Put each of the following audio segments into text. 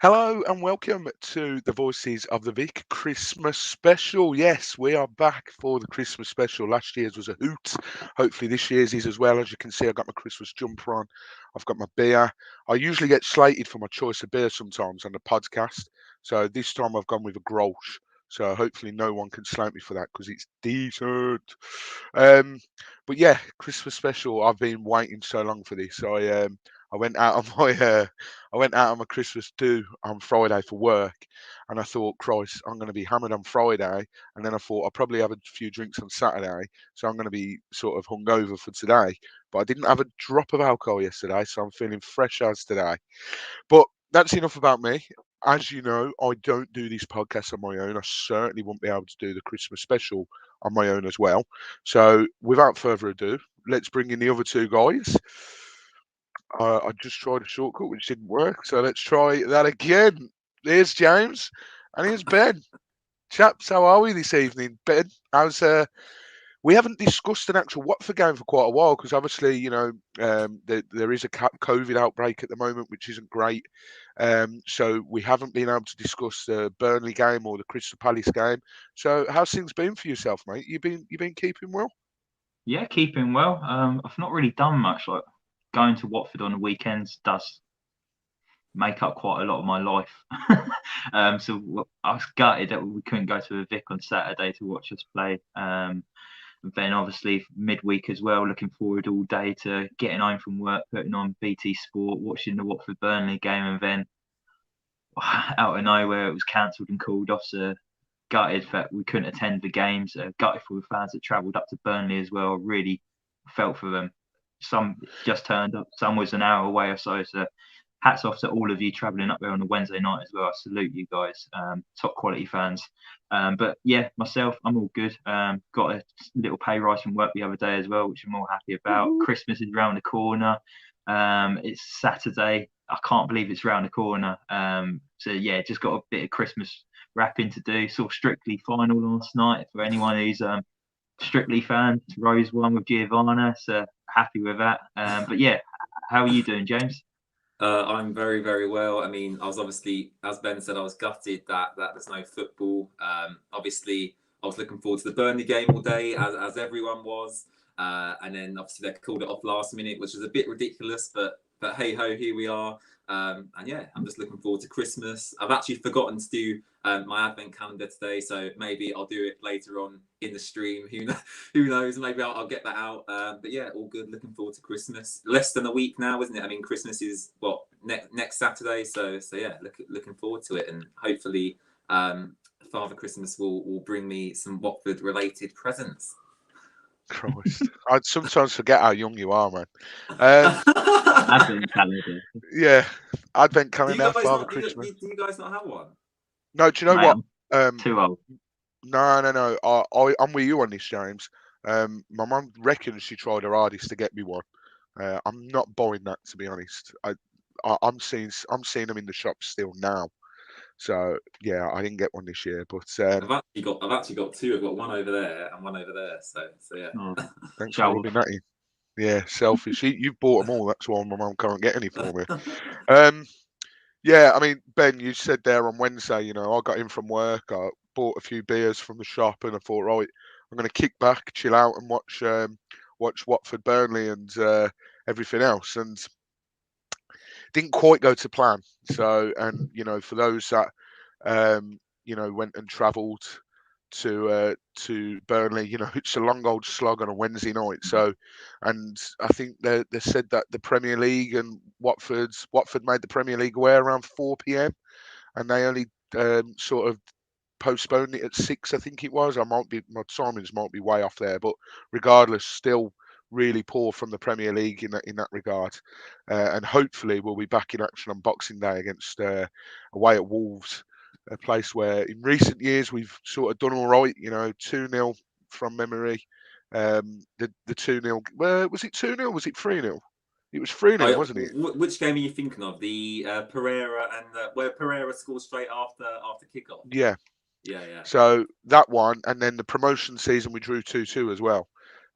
Hello and welcome to the Voices of the Vic Christmas special. Yes, we are back for the Christmas special. Last year's was a hoot. Hopefully this year's is as well. As you can see, I've got my Christmas jumper on. I've got my beer. I usually get slated for my choice of beer sometimes on the podcast. So this time I've gone with a Grolsch. So hopefully no one can slate me for that because it's decent. Um, but yeah, Christmas special. I've been waiting so long for this. I went out on my Christmas do on Friday for work, and I thought, Christ, I'm going to be hammered on Friday, and then I thought I'll probably have a few drinks on Saturday, so I'm going to be sort of hungover for today. But I didn't have a drop of alcohol yesterday, so I'm feeling fresh as today. But that's enough about me. As you know, I don't do this podcast on my own. I certainly won't be able to do the Christmas special on my own as well. So, without further ado, let's bring in the other two guys. I just tried a shortcut which didn't work, so let's try that again. Here's James, and here's Ben. Chaps, how are we this evening? Ben, we haven't discussed an actual Watford game for quite a while because obviously, there is a COVID outbreak at the moment, which isn't great. So we haven't been able to discuss the Burnley game or the Crystal Palace game. So how's things been for yourself, mate? You been keeping well? Yeah, keeping well. I've not really done much. Like going to Watford on the weekends does make up quite a lot of my life. I was gutted that we couldn't go to a Vic on Saturday to watch us play. And then obviously midweek as well. Looking forward all day to getting home from work, putting on BT Sport, watching the Watford Burnley game, and then out of nowhere it was cancelled and called off. So gutted that we couldn't attend the games. Gutted for the fans that travelled up to Burnley as well. Really felt for them. Some just turned up. Some was an hour away or so. So hats off to all of you travelling up there on a Wednesday night as well. I salute you guys. Top quality fans. But yeah, myself, I'm all good. Got a little pay rise from work the other day as well, which I'm all happy about. Christmas is around the corner. It's Saturday. I can't believe it's around the corner. So yeah, just got a bit of Christmas wrapping to do. Saw Strictly final last night for anyone who's Strictly fan. Rose won with Giovanna, so happy with that. But yeah, how are you doing, James? I'm very, very well. I mean, I was obviously, as Ben said, I was gutted that there's no football. Obviously, I was looking forward to the Burnley game all day, as everyone was. And then obviously they called it off last minute, which was a bit ridiculous. But hey ho, here we are. And yeah, I'm just looking forward to Christmas. I've actually forgotten to do my advent calendar today, so maybe I'll do it later on in the stream. Who knows? Maybe I'll get that out. But yeah, all good. Looking forward to Christmas. Less than a week now, isn't it? I mean, Christmas is what next Saturday. So yeah, looking forward to it, and hopefully, Father Christmas will bring me some Watford related presents. Christ, I sometimes forget how young you are, man. Advent calendar, Yeah, Advent Do you calendar, guys Father not? Christmas. Do you guys not have one? No, do you know mate. what? I'm Um, too old. no. I'm with you on this, James. My mum reckons she tried her hardest to get me one. I'm not buying that, to be honest. I'm seeing them in the shops still now. So yeah, I didn't get one this year, but I've actually got two. I've got one over there and one over there. So yeah. Oh, thanks for Joel. rubbing that in. Yeah, selfish. You bought them all. That's why my mum can't get any for me. Um, Yeah, I mean, Ben, you said there on Wednesday, I got in from work, I bought a few beers from the shop, and I thought, right, I'm going to kick back, chill out, and watch Watford, Burnley, and everything else. And didn't quite go to plan. So, and for those that went and travelled to Burnley, it's a long old slog on a Wednesday night. So, and I think they said that the Premier League and Watford made the Premier League away around 4 p.m. and they only sort of postponed it at 6. I think it was. My timings might be way off there, but regardless, still really poor from the Premier League in that regard. And hopefully we'll be back in action on Boxing Day against away at Wolves, a place where in recent years we've sort of done all right. 2-0 from memory. The 2-0. Was it 2-0? Was it 3-0? It was 3-0, wasn't it? Which game are you thinking of? The Pereira and where Pereira scored straight after kickoff. Yeah. Yeah. So that one, and then the promotion season we drew 2-2 as well.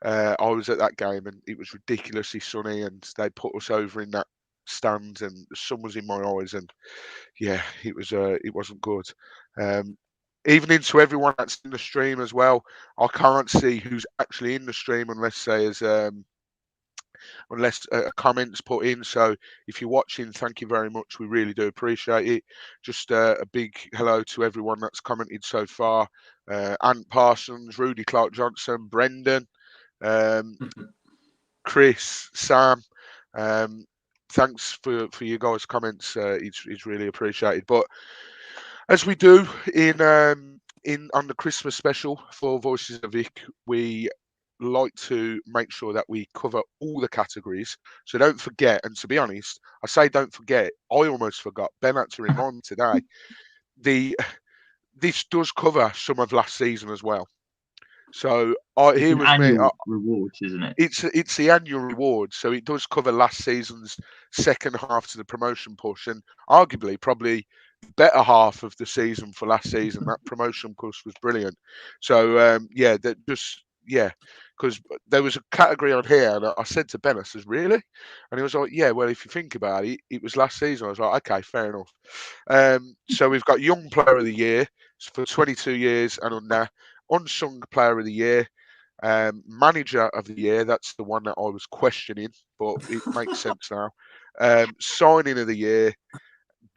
I was at that game and it was ridiculously sunny, and they put us over in that stand, and the sun was in my eyes, and yeah, it wasn't good. Even into everyone that's in the stream as well. I can't see who's actually in the stream unless there's a comment's put in. So if you're watching, thank you very much. We really do appreciate it. Just a big hello to everyone that's commented so far. Ant Parsons, Rudy Clark Johnson, Brendan, Chris, Sam. Thanks for you guys' comments. It's really appreciated. But as we do in on the Christmas special for Voices of Vic, we like to make sure that we cover all the categories. So don't forget, and to be honest, I say don't forget, I almost forgot. Ben had to remind me today. This does cover some of last season as well. So It's here an was me. annual rewards, isn't it? It's the annual reward, so it does cover last season's second half to the promotion push, and arguably probably the better half of the season for last season. That promotion push was brilliant. So because there was a category on here, and I said to Ben, I says, really? And he was like, yeah. Well, if you think about it, it was last season. I was like, okay, fair enough. So we've got Young Player of the Year for 22 years and under, Unsung Player of the Year. Manager of the Year, that's the one that I was questioning, but it makes sense now. Signing of the Year,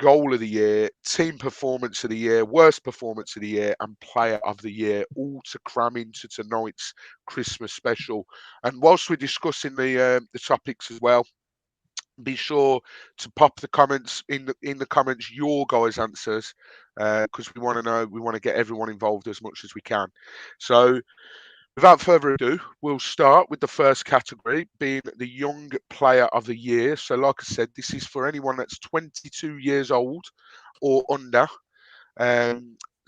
Goal of the Year, Team Performance of the Year, Worst Performance of the Year, and Player of the Year, all to cram into tonight's Christmas special. And whilst we're discussing the topics as well, be sure to pop the comments in the comments your guys' answers, because we want to know, we want to get everyone involved as much as we can. So without further ado, we'll start with the first category being the Young Player of the Year. So like I said, this is for anyone that's 22 years old or under.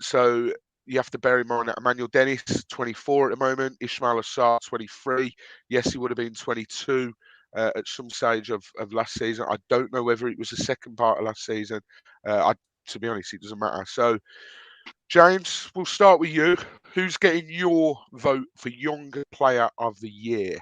So you have to bear in mind that Emmanuel Dennis, 24 at the moment, Ismail Assar, 23. Yes, he would have been 22 at some stage of last season. I don't know whether it was the second part of last season. To be honest, it doesn't matter. So James, we'll start with you. Who's getting your vote for Young Player of the Year?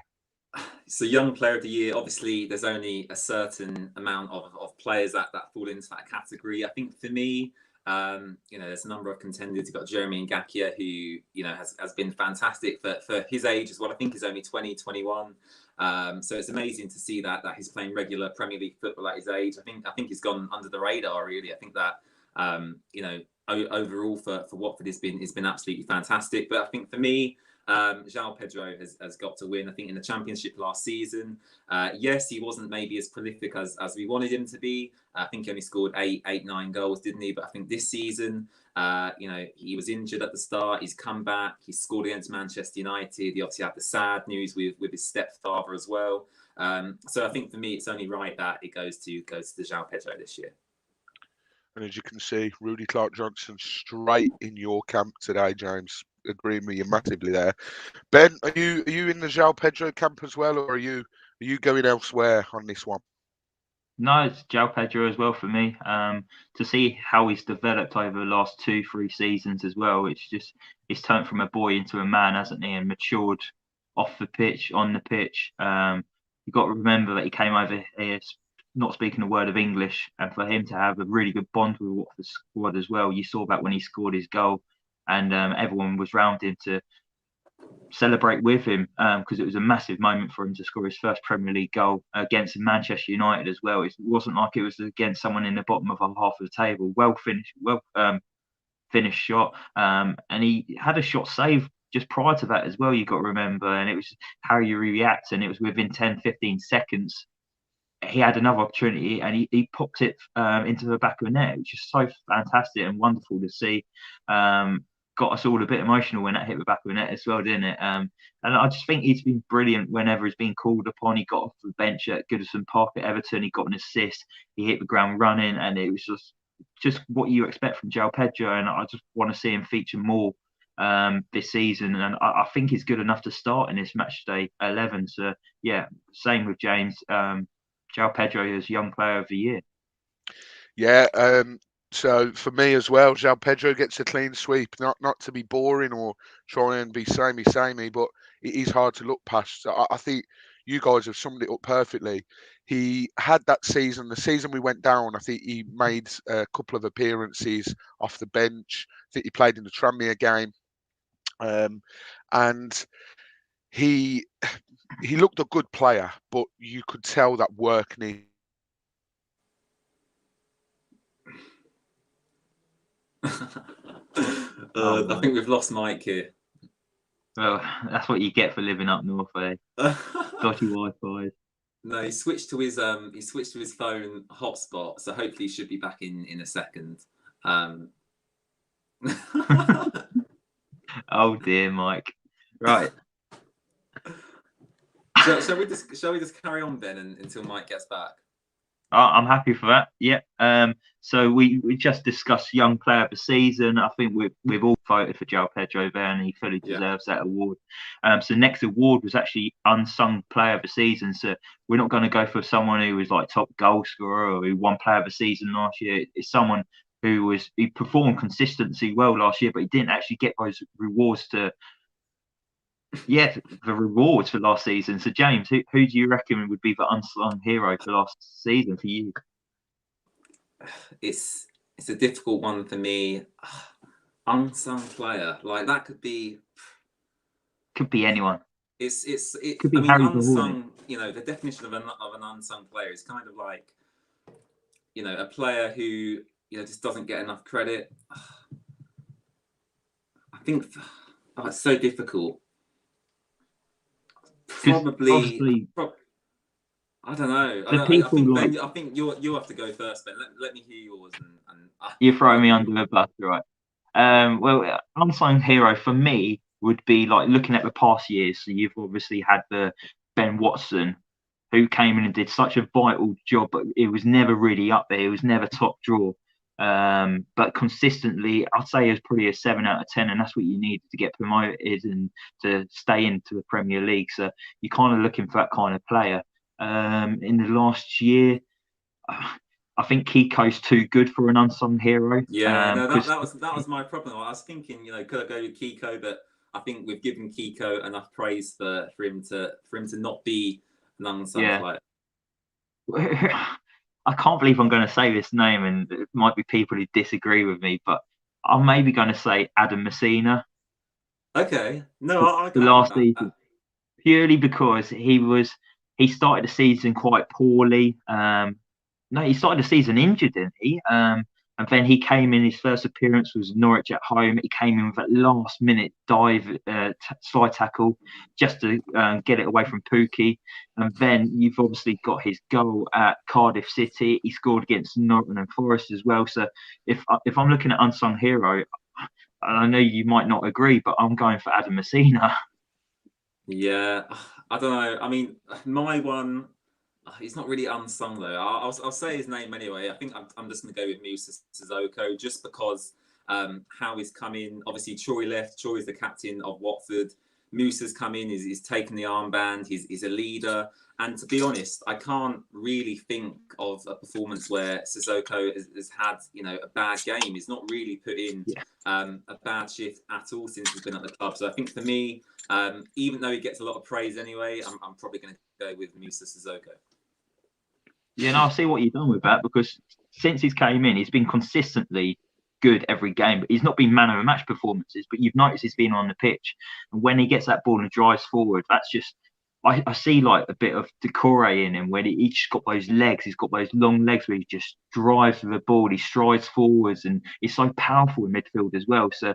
So Young Player of the Year, obviously there's only a certain amount of players that fall into that category. I think for me, there's a number of contenders. You've got Jeremy Ngakia, who, has been fantastic for his age as well. I think he's only 20, 21. So it's amazing to see that he's playing regular Premier League football at his age. I think he's gone under the radar, really. I think that, overall for Watford has been absolutely fantastic. But I think for me, João Pedro has got to win. I think in the Championship last season, yes, he wasn't maybe as prolific as we wanted him to be. I think he only scored 9 goals, didn't he? But I think this season, he was injured at the start. He's come back. He scored against Manchester United. He obviously had the sad news with his stepfather as well. So I think for me, it's only right that it goes to João Pedro this year. And as you can see, Rudy Clark Johnson straight in your camp today, James. Agreeing with you massively there. Ben, are you in the João Pedro camp as well, or are you going elsewhere on this one? No, it's João Pedro as well for me. To see how he's developed over the last 2-3 seasons as well, he's turned from a boy into a man, hasn't he, and matured off the pitch, on the pitch. You've got to remember that he came over here not speaking a word of English, and for him to have a really good bond with Watford squad as well. You saw that when he scored his goal, and everyone was round him to celebrate with him, because it was a massive moment for him to score his first Premier League goal against Manchester United as well. It wasn't like it was against someone in the bottom of half of the table. Well finished shot, and he had a shot saved just prior to that as well, you got to remember, and it was how you react, and it was within 10-15 seconds he had another opportunity and he popped it into the back of the net. It was just so fantastic and wonderful to see. Got us all a bit emotional when that hit the back of the net as well, didn't it? And I just think he's been brilliant whenever he's been called upon. He got off the bench at Goodison Park at Everton. He got an assist. He hit the ground running, and it was just what you expect from João Pedro. And I just want to see him feature more this season. And I think he's good enough to start in this match day 11. So yeah, same with James. João Pedro is Young Player of the Year. Yeah, so for me as well, João Pedro gets a clean sweep. Not to be boring or try and be samey, but it is hard to look past. I think you guys have summed it up perfectly. he had that season. The season we went down, I think he made a couple of appearances off the bench. I think he played in the Tranmere game, and he looked a good player, but you could tell that work needed. I think we've lost Mike here. Well, that's what you get for living up north, eh? Dodgy Wi-Fi. No, he switched to his phone hotspot, so hopefully he should be back in a second. Oh dear, Mike. Right. Shall we just carry on then until Mike gets back? I'm happy for that. Yeah. So we just discussed young player of the season. I think we've all voted for João Pedro there, and he fully deserves that award. So next award was actually unsung player of the season. So we're not going to go for someone who was like top goal scorer or who won player of the season last year. It's someone who performed consistently well last year, but he didn't actually get those rewards the rewards for last season. So James, who do you reckon would be the unsung hero for last season for you? It's a difficult one for me. Unsung player, like that could be anyone. It could be unsung. You know, the definition of an unsung player is kind of like, you know, a player who just doesn't get enough credit. I think it's so difficult. Probably. I don't know. I think you have to go first, Ben. Let me hear yours. You're throwing me under the bus, right? Well, unsung hero for me would be like looking at the past years. So you've obviously had the Ben Watson, who came in and did such a vital job, but it was never really up there. It was never top draw. But consistently, I'd say it was probably a 7 out of 10, and that's what you need to get promoted and to stay into the Premier League. So you're kind of looking for that kind of player. In the last year, I think Kiko's too good for an unsung hero. Yeah, no, that was my problem. I was thinking, could I go with Kiko? But I think we've given Kiko enough praise for him to not be an unsung player. I can't believe I'm going to say this name, and there might be people who disagree with me, but I'm maybe going to say Adam Messina. Okay, no, the last season, purely because he started the season quite poorly. He started the season injured, didn't he? And then he came in. His first appearance was Norwich at home. He came in with that last-minute dive, slide tackle, just to get it away from Pookie. And then you've obviously got his goal at Cardiff City. He scored against Nottingham Forest as well. So if I'm looking at unsung hero, and I know you might not agree, but I'm going for Adam Messina. Yeah, I don't know. I mean, my one. He's not really unsung though. I'll say his name anyway. I think I'm just going to go with Musa Sissoko just because how he's come in. Obviously, Troy left. Troy's the captain of Watford. Musa's come in. He's taken the armband. He's a leader. And to be honest, I can't really think of a performance where Sissoko has had a bad game. He's not really put in a bad shift at all since he's been at the club. So I think for me, even though he gets a lot of praise anyway, I'm probably going to go with Musa Sissoko. Yeah, no, I see what you've done with that, because since he's came in, he's been consistently good every game, but he's not been man of the match performances, but you've noticed he's been on the pitch. And when he gets that ball and drives forward, that's just, I see like a bit of decore in him when he's just got those legs. He's got those long legs where he just drives with the ball. He strides forwards, and he's so powerful in midfield as well. So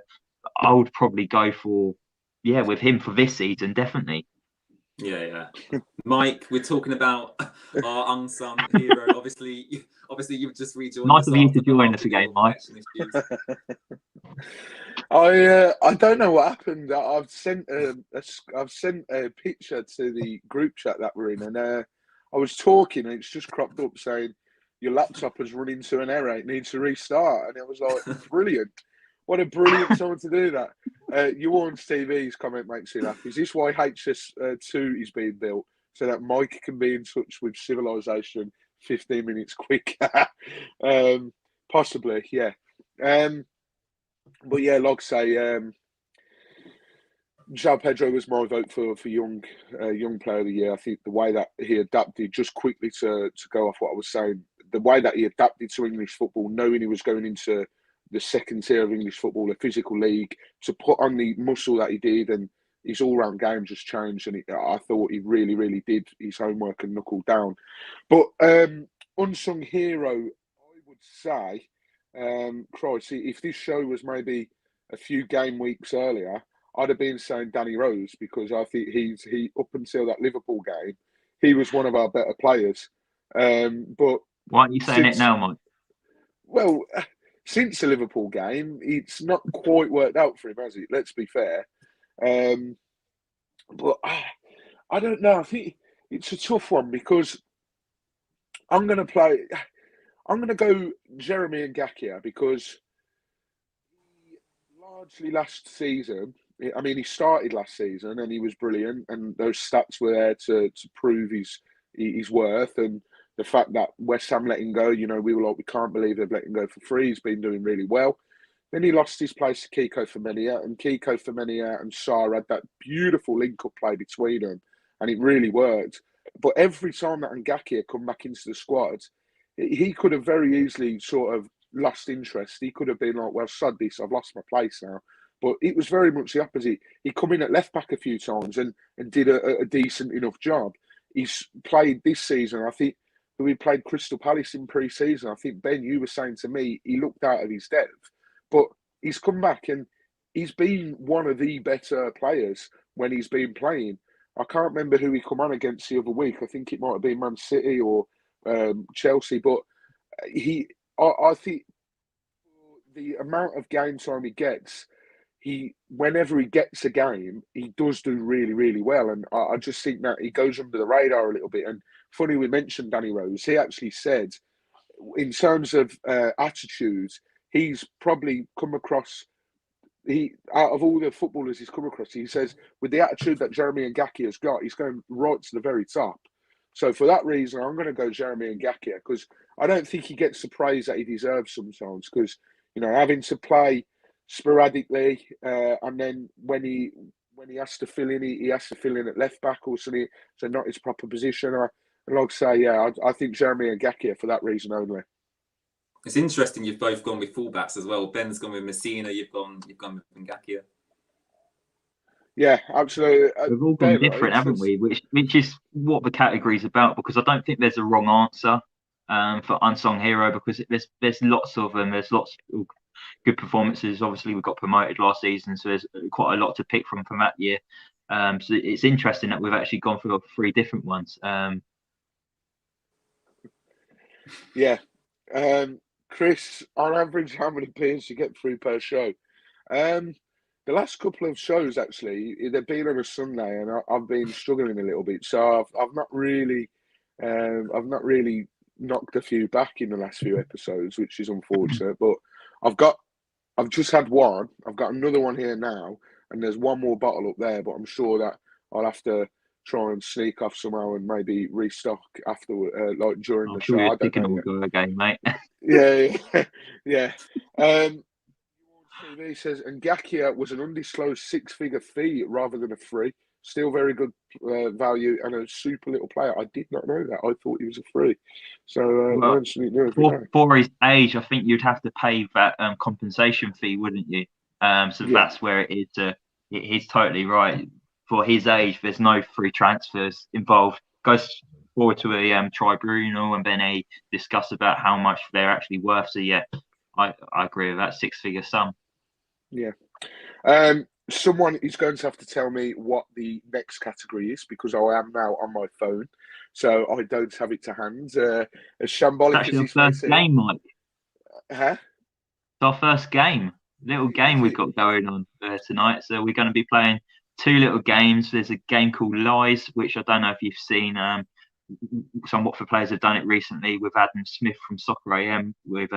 I would probably go with him for this season, definitely. Yeah. Mike, we're talking about our unsung hero. Obviously, you've just rejoined. Nice of you to join us again, Mike. I don't know what happened. I've sent a picture to the group chat that we're in, and I was talking, and it's just cropped up saying your laptop has run into an error. It needs to restart, and it was like brilliant. What a brilliant time to do that. Ewan's TV's comment makes me laugh. Is this why HS2 is being built? So that Mike can be in touch with civilization 15 minutes quicker? Possibly, yeah. But yeah, like I say, João Pedro was my vote for young player of the year. I think the way that he adapted, just quickly to go off what I was saying, the way that he adapted to English football, knowing he was going into the second tier of English football, a physical league, to put on the muscle that he did, and his all-round game just changed. And I thought he really, really did his homework and knuckled down. But unsung hero, I would say, Christ, if this show was maybe a few game weeks earlier, I'd have been saying Danny Rose, because I think he up until that Liverpool game, he was one of our better players. But why aren't you saying it now, Mike? Well, since the Liverpool game, it's not quite worked out for him, has it? Let's be fair. But I don't know. I think it's a tough one, because I'm going to go Jeremy Ngakia, because largely last season, I mean, he started last season and he was brilliant, and those stats were there to prove his worth. And the fact that West Ham let him go, we were like, we can't believe they've let him go for free. He's been doing really well. Then he lost his place to Kiko Femenia, and Kiko Femenia and Sarr had that beautiful link-up play between them, and it really worked. But every time that Ngakia come back into the squad, he could have very easily sort of lost interest. He could have been like, well, sod this, I've lost my place now. But it was very much the opposite. He come in at left back a few times and did a decent enough job. He's played this season, I think, we played Crystal Palace in pre-season. I think, Ben, you were saying to me, he looked out of his depth. But he's come back and he's been one of the better players when he's been playing. I can't remember who he come on against the other week. I think it might have been Man City or Chelsea. But I think the amount of game time he gets, whenever he gets a game, he does do really, really well. And I just think that he goes under the radar a little bit. And funny we mentioned Danny Rose. He actually said, in terms of attitudes, he's probably come across, out of all the footballers he's come across, he says, with the attitude that Jeremy Ngakia has got, he's going right to the very top. So for that reason, I'm going to go Jeremy Ngakia, because I don't think he gets the praise that he deserves sometimes, because, having to play sporadically, and then when he has to fill in, he has to fill in at left back or something, so not his proper position. And like I say, I think Jeremy Ngakia for that reason only. It's interesting you've both gone with fullbacks as well. Ben's gone with Messina, you've gone with Ngakia. Yeah, absolutely. We've all gone different, haven't we? Which is what the category's about, because I don't think there's a wrong answer for unsung hero, because there's lots of them. There's lots of good performances. Obviously, we got promoted last season, so there's quite a lot to pick from that year. So it's interesting that we've actually gone through 3 different ones. Yeah. Chris, on average, how many beers do you get through per show? The last couple of shows, actually, they've been on a Sunday, and I've been struggling a little bit. So I've not really knocked a few back in the last few episodes, which is unfortunate. But I've just had one. I've got another one here now, and there's one more bottle up there. But I'm sure that I'll have to try and sneak off somehow and maybe restock after, like during the show. You're thinking we'll go again, mate. Yeah. TV says Ngakia was an undisclosed 6-figure fee rather than a free. Still very good value and a super little player. I did not know that. I thought he was a free. So for his age, I think you'd have to pay that compensation fee, wouldn't you? That's where it is. He's totally right. For his age, there's no free transfers involved. Goes forward to a tribunal and then they discuss about how much they're actually worth. So yeah, I agree with that 6-figure sum. Yeah. Someone is going to have to tell me what the next category is, because I am now on my phone, so I don't have it to hand. As shambolic as this first game, Mike. Huh? It's our first game. Little game we've got going on tonight. So we're going to be playing 2 little games. There's a game called Lies, which I don't know if you've seen. Some Watford players have done it recently with Adam Smith from Soccer AM, with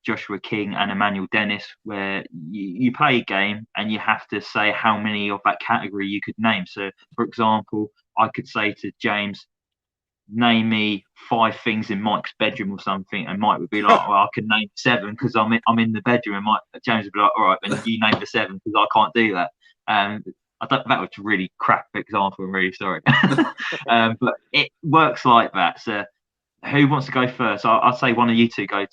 Joshua King and Emmanuel Dennis, where you play a game and you have to say how many of that category you could name. So, for example, I could say to James, name me 5 things in Mike's bedroom or something, and Mike would be like, well, I can name 7 because I'm in the bedroom, and James would be like, all right, then you name the 7 because I can't do that. That was a really crap example. I'm really sorry. But it works like that. So who wants to go first? I'll say one of you two go.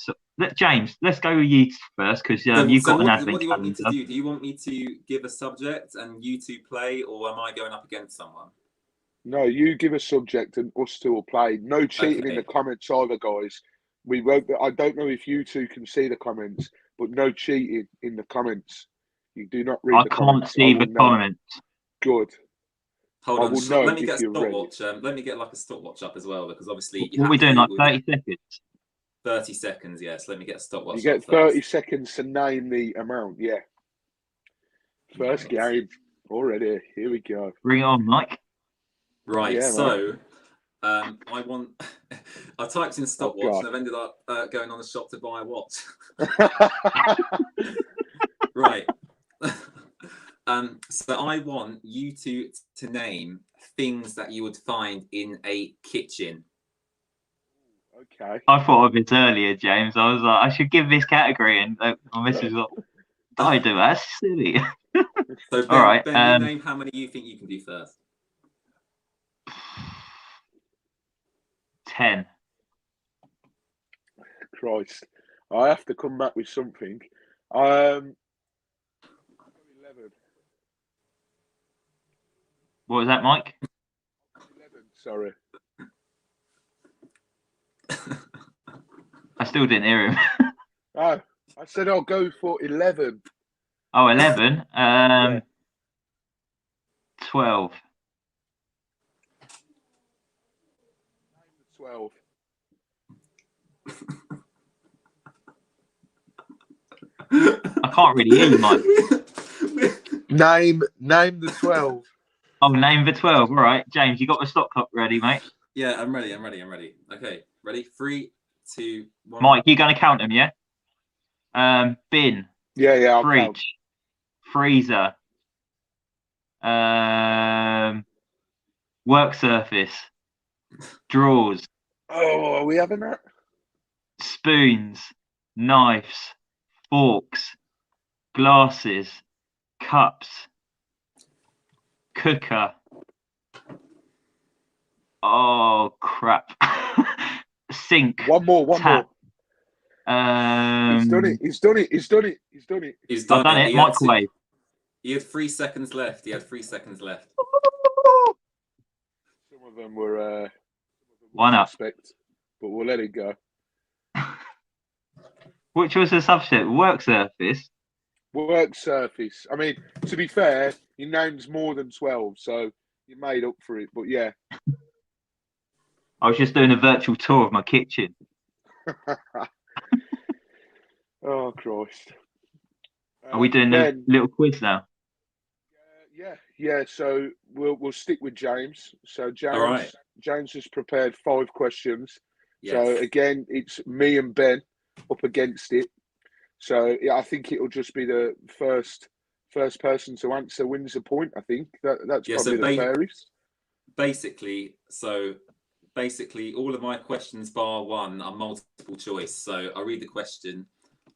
James, let's go with you first because you've got an advent what do you want me to calendar. do? Do you want me to give a subject and you two play, or am I going up against someone? No, you give a subject and us two will play. No cheating in the comments either, guys. We won't. I don't know if you two can see the comments, but no cheating in the comments. You do not read the comments. I can't see the comments. Good. Hold on. Let me get a stopwatch. Let me get like a stopwatch up as well, because obviously what are we doing? Like 30 seconds. 30 seconds. Yes. Let me get a stopwatch. You get 30 seconds to name the amount. Yeah. First game already. Here we go. Bring it on, Mike. Right. Yeah, so. I typed in stopwatch and I've ended up going on the shop to buy a watch. Right. So I want you to name things that you would find in a kitchen. Okay. I thought of it earlier, James. I was like, I should give this category, and my missus was like, I do. That's silly. So Ben, all right. Ben, you name how many you think you can do first. 10. Christ, I have to come back with something. 11. What was that, Mike? 11. Sorry. I still didn't hear him. Oh, I said I'll go for 11. Oh, 11. 12. 12. I can't really hear you, Mike. Name the 12. Oh, name the 12. All right, James, you got the stop clock ready, mate? Yeah, I'm ready. Okay, ready? 3, 2, 1. Mike, you're going to count them, yeah? Bin. Yeah. I'll fridge. count. Freezer. Work surface. Drawers. Oh, are we having that? Spoons. Knives. Forks. Glasses. Cups. Cooker. Oh, crap. Sink. One more. Tap. He's done it. I've done it. Microwave. He had 3 seconds left. Some of them were Why not? suspect, but we'll let it go. Which was the subject? Work surface. Work surface. I mean, to be fair, your name's more than 12, so you made up for it. But yeah. I was just doing a virtual tour of my kitchen. Oh, Christ. Are we doing a little quiz now? Yeah. So we'll stick with James. So James, all right. James has prepared 5 questions. Yes. So again, it's me and Ben up against it. So yeah, I think it'll just be the first person to answer wins a point. I think that's probably the fairest. Basically, all of my questions bar one are multiple choice. So I read the question,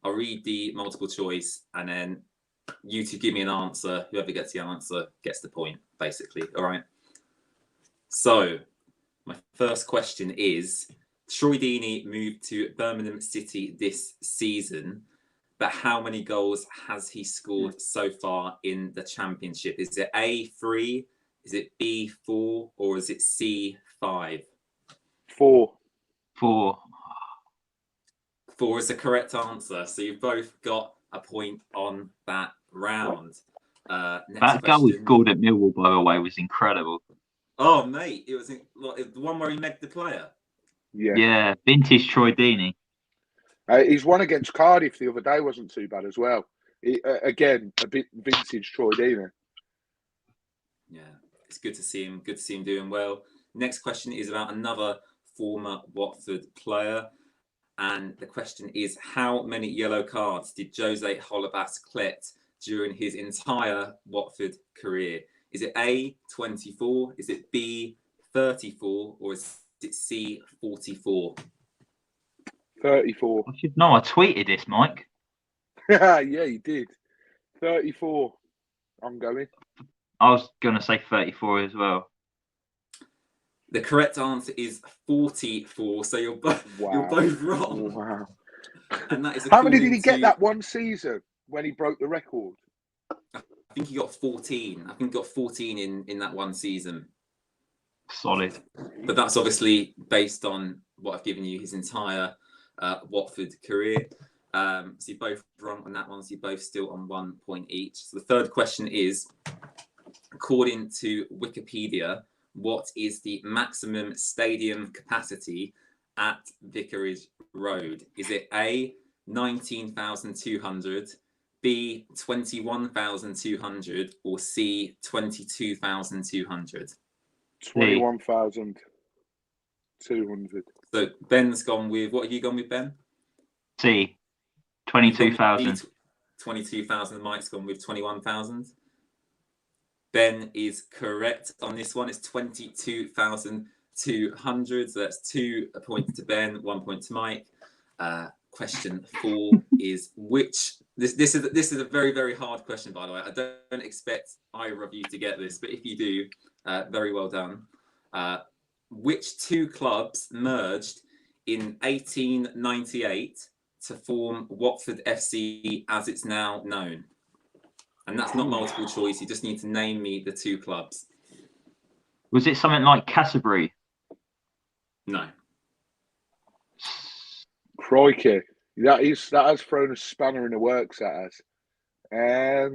I read the multiple choice, and then you two give me an answer. Whoever gets the answer gets the point, basically. All right. So my first question is, Troy Deeney moved to Birmingham City this season, but how many goals has he scored so far in the Championship? Is it A, 3, is it B, 4, or is it C, 5? 4. 4. 4 is the correct answer. So you've both got a point on that round. That goal he scored at Millwall, by the way, was incredible. Oh, mate, it was the one where he megged the player. Yeah, vintage Troy Deeney. His one against Cardiff the other day wasn't too bad as well. Again, a bit vintage Troy Deeney. Yeah, it's good to see him. Good to see him doing well. Next question is about another former Watford player. And the question is, how many yellow cards did Jose Holebas collect during his entire Watford career? Is it A, 24? Is it B, 34? Or is it C, 44? 34. I should know. I tweeted this, Mike. Yeah, you did. 34. I'm going. I was going to say 34 as well. The correct answer is 44. So you're both wrong. Wow. And that is How many did he according get to- that one season when he broke the record? I think he got 14. I think he got 14 in that one season. Solid. But that's obviously based on what I've given you, his entire Watford career. So you're both wrong on that one. So you're both still on 1 point each. So the third question is, according to Wikipedia, what is the maximum stadium capacity at Vicarage Road? Is it A, 19,200, B, 21,200, or C, 22,200? 21,200. So Ben's gone with, what have you gone with, Ben? C, 22,000. 22,000. Mike's gone with 21,000. Ben is correct on this one. It's 22,200. So that's 2 points to Ben, 1 point to Mike. Question 4 is which. This is a very, very hard question, by the way. I don't expect either of you to get this, but if you do, very well done. Which two clubs merged in 1898 to form Watford FC as it's now known? And that's not multiple choice. You just need to name me the two clubs. Was it something like Canterbury? No. Crikey. That has thrown a spanner in the works, that has.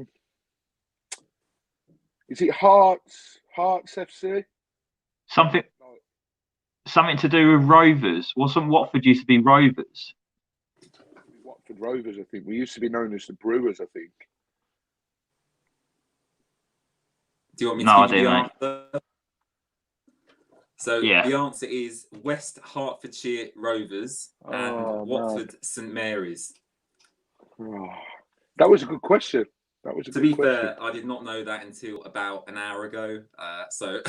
Is it Hearts FC? Something to do with Rovers. Wasn't Watford used to be Rovers? Watford Rovers, I think. We used to be known as the Brewers, I think. Do you want me No, to give you the I answer? So Yeah. the answer is West Hertfordshire Rovers and Watford St Mary's. Oh, that was a good question. To be fair, I did not know that until about an hour ago. So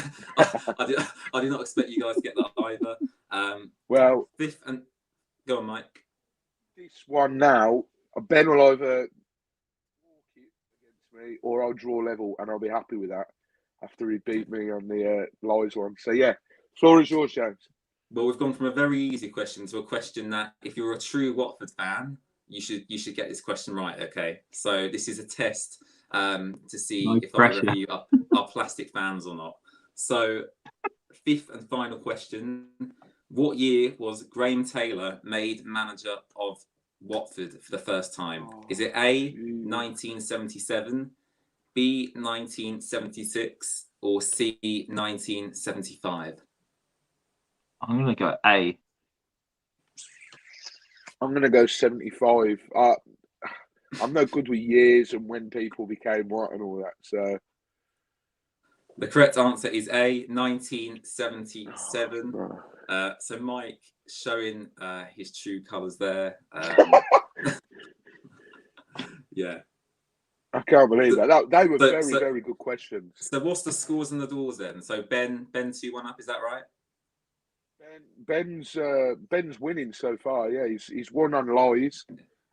I did not expect you guys to get that either. Well, fifth and go on, Mike. This one now, Ben will either walk it against me or I'll draw level, and I'll be happy with that after he beat me on the lies one. So yeah, floor is yours, James. Well, we've gone from a very easy question to a question that, if you're a true Watford fan, you should get this question right. Okay, so this is a test to see if either of you are plastic fans or not. So, fifth and final question: what year was Graham Taylor made manager of Watford for the first time? Is it A, 1977, B, 1976, or C, 1975? I'm going to go A. I'm going to go 75. I'm no good with years and when people became what and all that. So the correct answer is A, 1977. So Mike showing his true colours there. Yeah. I can't believe that. They were very good questions. So what's the scores and the doors then? So Ben 2-1 up, is that right? Ben's winning so far. Yeah, he's won on lies,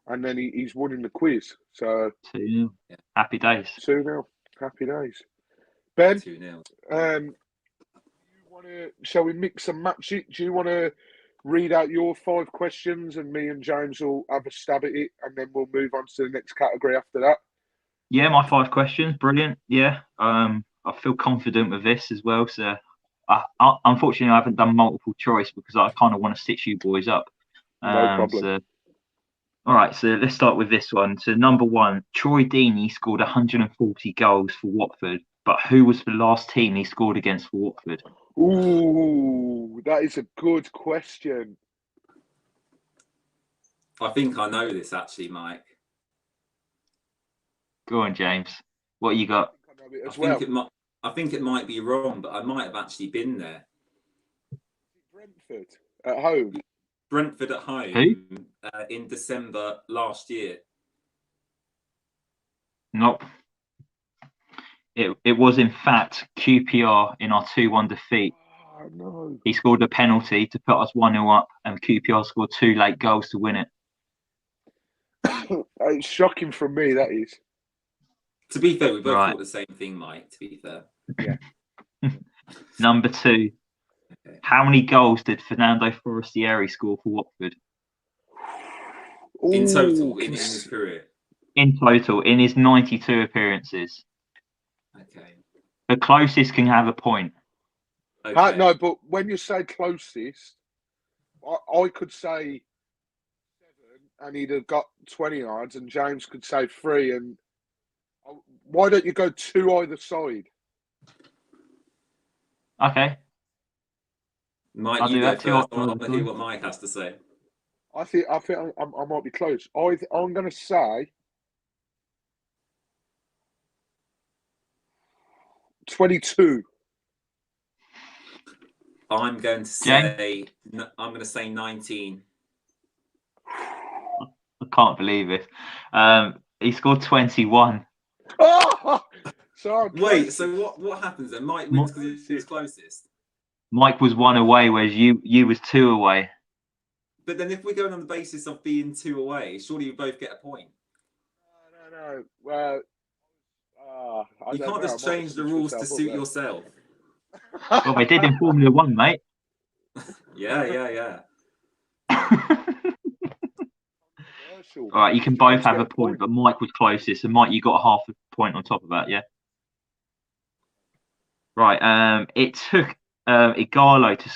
and then he's won in the quiz. So 2-0. Happy days. 2-0. Happy days. Ben, 2-0. Shall we mix and match it? Do you want to read out your 5 questions, and me and James will have a stab at it, and then we'll move on to the next category after that? Yeah, my 5 questions, brilliant. Yeah, I feel confident with this as well. So, unfortunately, I haven't done multiple choice because I kind of want to stitch you boys up. No problem. So, all right, so let's start with this one. So, number 1, Troy Deeney scored 140 goals for Watford, but who was the last team he scored against for Watford? Ooh, that is a good question. I think I know this actually, Mike. Go on, James. What you got? I think it might be wrong, but I might have actually been there. Brentford at home. Brentford at home. Who? In December last year. Nope. It was in fact QPR in our 2-1 defeat. Oh, no. He scored a penalty to put us 1-0 up, and QPR scored 2 late goals to win it. It's shocking from me, that is. To be fair, we both Right. thought the same thing, Mike, to be fair. Yeah. Number 2. Okay. How many goals did Fernando Florestieri score for Watford? In Ooh, total, in his career. In total, in his 92 appearances. Okay. The closest can have a point. Okay. No, but when you say closest, I could say 7 and he'd have got 20 yards, and James could say 3. And why don't you go 2 either side? Mike, Okay. I'll you do go that too. first. I want to hear what Mike has to say. I think I might be close. I'm going to say 22. I'm going to say 19. I can't believe it. He scored 21. Oh! So Wait, so what happens then? Mike wins because he was closest. Mike was 1 away, whereas you was 2 away. But then if we're going on the basis of being 2 away, surely you both get a point. No. Well, you can't just change the rules to suit yourself. Well, they did in Formula 1, mate. Yeah. All right, you can both have a point, but Mike was closest, and Mike, you got half a point on top of that, yeah? Right, it took Igalo to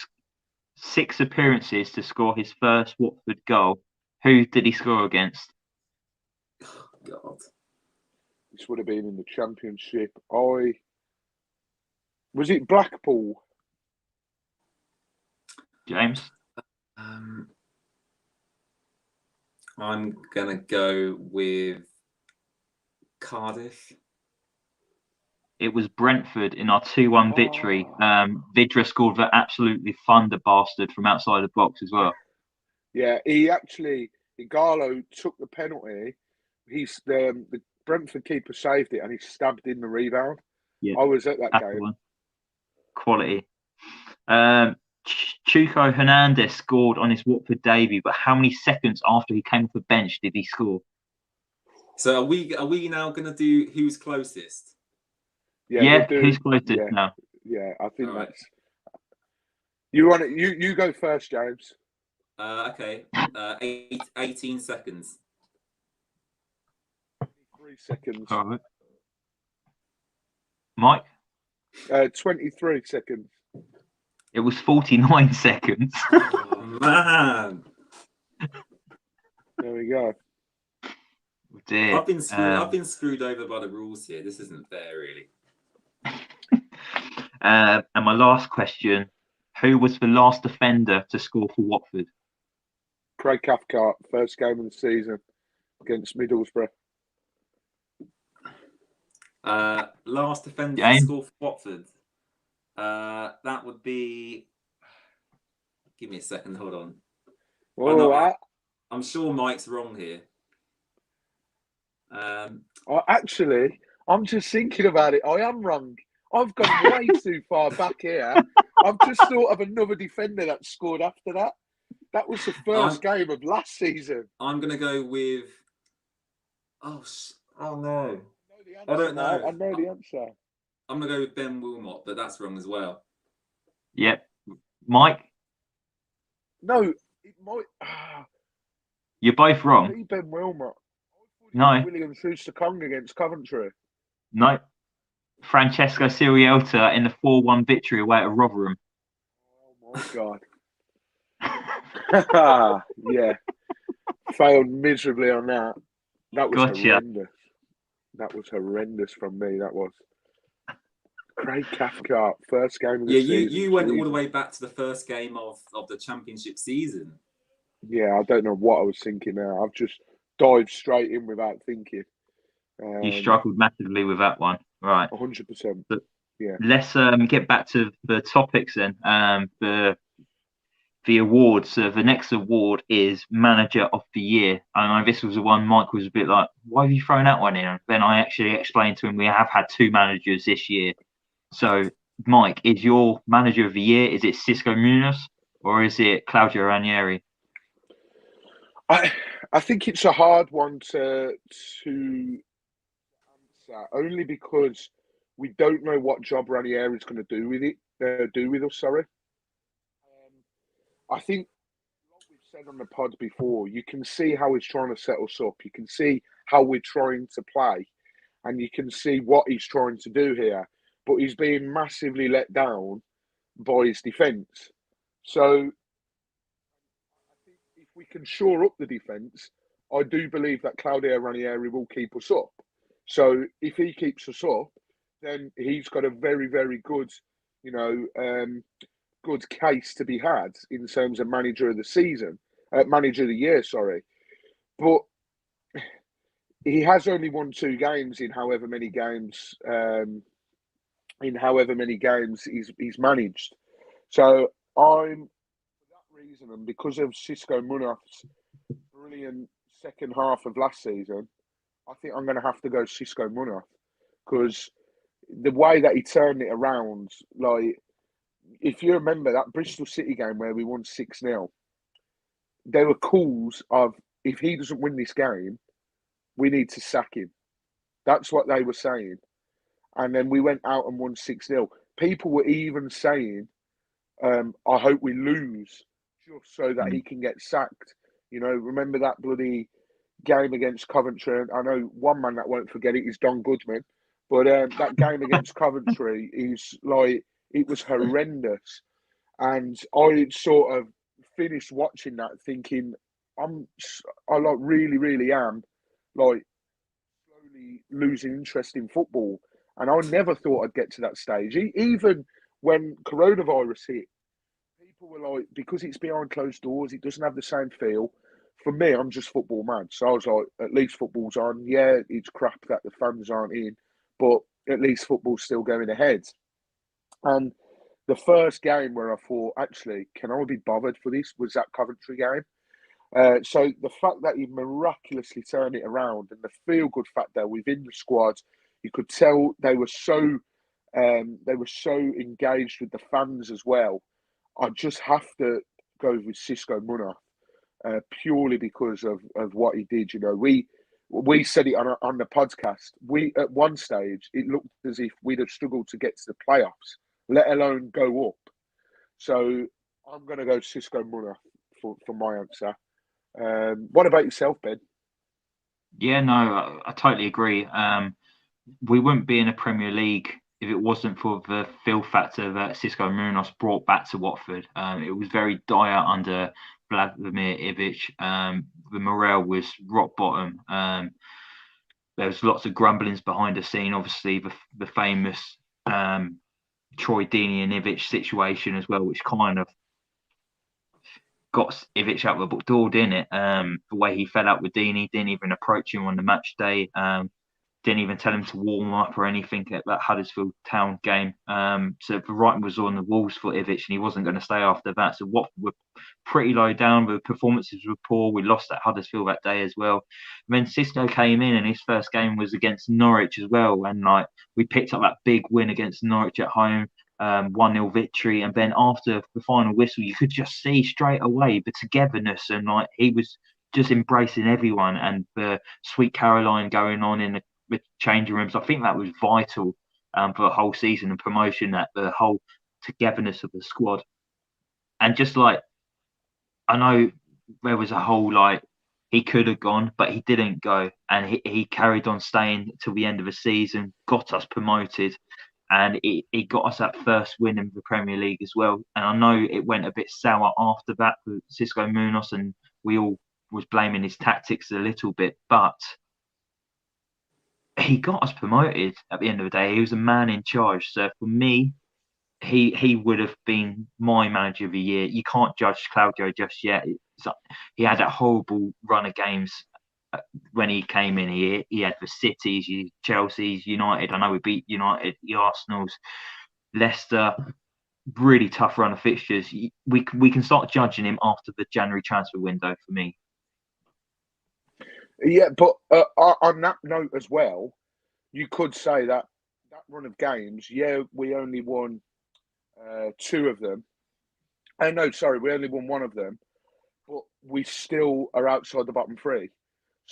6 appearances to score his first Watford goal. Who did he score against? Oh, God. This would have been in the Championship. Was it Blackpool? James? I'm going to go with Cardiff. It was Brentford in our 2-1 victory. Vidra scored the absolutely thunder bastard from outside the box as well. Yeah, Igalo took the penalty. The Brentford keeper saved it, and he stabbed in the rebound. Yeah, I was at that game. One. Quality. Chuco Hernandez scored on his Watford debut, but how many seconds after he came off the bench did he score? So are we now going to do who's closest? Yeah, who's closest now? Yeah, I think that's. You want it? You go first, James. Okay. 18 seconds. 3 seconds. All right. Mike? 23 seconds. It was 49 seconds. Oh, man. There we go. Dear. I've been screwed over by the rules here. This isn't fair, really. And my last question: who was the last defender to score for Watford? Craig Cathcart, first game of the season against Middlesbrough. Last defender to score for Watford. That would be. Give me a second. Hold on. Oh, I'm sure Mike's wrong here. Actually, I'm just thinking about it. I am wrong. I've gone way too far back here. I've just thought of another defender that scored after that. That was the first game of last season. I'm going to go with... Oh no. I don't know. I know the answer. I'm going to go with Ben Wilmot, but that's wrong as well. Yep. Mike? No, it might... You're both wrong. Ben Wilmot. No. William Schuster-Kong against Coventry. No. Francesco Sirielta in the 4-1 victory away at Rotherham. Oh my God. Yeah. Failed miserably on that. That was horrendous. That was horrendous from me. That was. Craig Cathcart, first game of the season. You went all the way back to the first game of the Championship season. Yeah, I don't know what I was thinking now. I've just dived straight in without thinking. You struggled massively with that one. Right. 100%. Yeah. Let's get back to the topics then. The awards. The next award is Manager of the Year. I know this was the one Mike was a bit like, why have you thrown that one in? And then I actually explained to him we have had 2 managers this year. So, Mike, is your Manager of the Year, is it Cisco Munoz or is it Claudio Ranieri? I think it's a hard one to only because we don't know what job Ranieri is going to do with it. Do with us, sorry. I think, like we've said on the pod before, you can see how he's trying to set us up. You can see how we're trying to play, and you can see what he's trying to do here. But he's being massively let down by his defence. So I think if we can shore up the defence, I do believe that Claudio Ranieri will keep us up. So if he keeps us up, then he's got a very, very good, good case to be had in terms of manager of the season, manager of the year, sorry. But he has only won 2 games in however many games he's managed. So I'm, for that reason, and because of Xisco Munaf's brilliant second half of last season, I think I'm going to have to go Xisco Munaf, because the way that he turned it around, like, if you remember that Bristol City game where we won 6-0, there were calls of, if he doesn't win this game, we need to sack him. That's what they were saying. And then we went out and won 6-0. People were even saying, I hope we lose just so that he can get sacked. Remember that bloody game against Coventry? I know one man that won't forget it is Don Goodman. But that game against Coventry is like, it was horrendous. And I sort of finished watching that thinking, I like really, really am like slowly losing interest in football. And I never thought I'd get to that stage. Even when coronavirus hit, people were like, because it's behind closed doors, it doesn't have the same feel. For me, I'm just football mad. So I was like, at least football's on. Yeah, it's crap that the fans aren't in, but at least football's still going ahead. And the first game where I thought, actually, can I be bothered for this, was that Coventry game. So the fact that he miraculously turned it around, and the feel-good factor within the squad, you could tell they were so engaged with the fans as well. I just have to go with Xisco Munaf, purely because of what he did. We said it on the podcast. We, at one stage, it looked as if we'd have struggled to get to the playoffs, let alone go up. So I'm going to go Xisco Munaf for my answer. What about yourself, Ben? Yeah, no, I totally agree. We wouldn't be in a Premier League if it wasn't for the feel factor that Xisco Munoz brought back to Watford. It was very dire under Vladimir Ivic. The morale was rock bottom. There was lots of grumblings behind the scene. Obviously, the famous Troy Deeney and Ivic situation as well, which kind of got Ivic out the door, didn't it? The way he fell out with Deeney, didn't even approach him on the match day. Didn't even tell him to warm up or anything at that Huddersfield Town game. So the writing was on the walls for Ivic, and he wasn't going to stay after that. So Watford were pretty low down. The performances were poor. We lost at Huddersfield that day as well. And then Xisco came in, and his first game was against Norwich as well. And we picked up that big win against Norwich at home. 1-0 victory, and then after the final whistle, you could just see straight away the togetherness, and he was just embracing everyone, and the Sweet Caroline going on in the changing rooms. I think that was vital for the whole season and promotion, that the whole togetherness of the squad. And just I know there was a whole he could have gone, but he didn't go, and he carried on staying till the end of the season, got us promoted. And it got us that first win in the Premier League as well. And I know it went a bit sour after that with Xisco Munoz, and we all was blaming his tactics a little bit. But he got us promoted at the end of the day. He was a man in charge. So for me, he would have been my manager of the year. You can't judge Claudio just yet. He had that horrible run of games. When he came in here, he had the Cities, Chelsea's, United. I know we beat United, the Arsenal's, Leicester. Really tough run of fixtures. We can start judging him after the January transfer window for me. Yeah, but on that note as well, you could say that run of games, we only won 2 of them. We only won 1 of them, but we still are outside the bottom 3.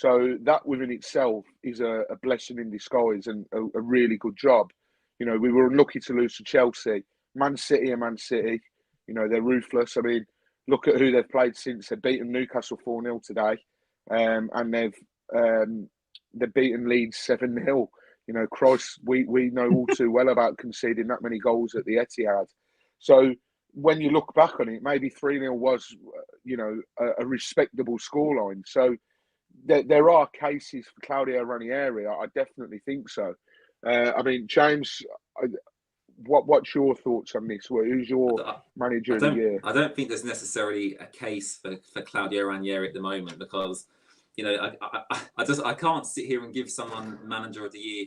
So that within itself is a blessing in disguise and a really good job. You know, we were unlucky to lose to Chelsea. Man City and Man City, you know, they're ruthless. I mean, look at who they've played since. They've beaten Newcastle 4-0 today, and they've beaten Leeds 7-0. You know, Christ, we know all too well about conceding that many goals at the Etihad. So when you look back on it, maybe 3-0 was, you know, a respectable scoreline. So there are cases for Claudio Ranieri. I definitely think so. I mean, James, what's your thoughts on this? Who's your manager of the year? I don't think there's necessarily a case for Claudio Ranieri at the moment, because, you know, I can't sit here and give someone manager of the year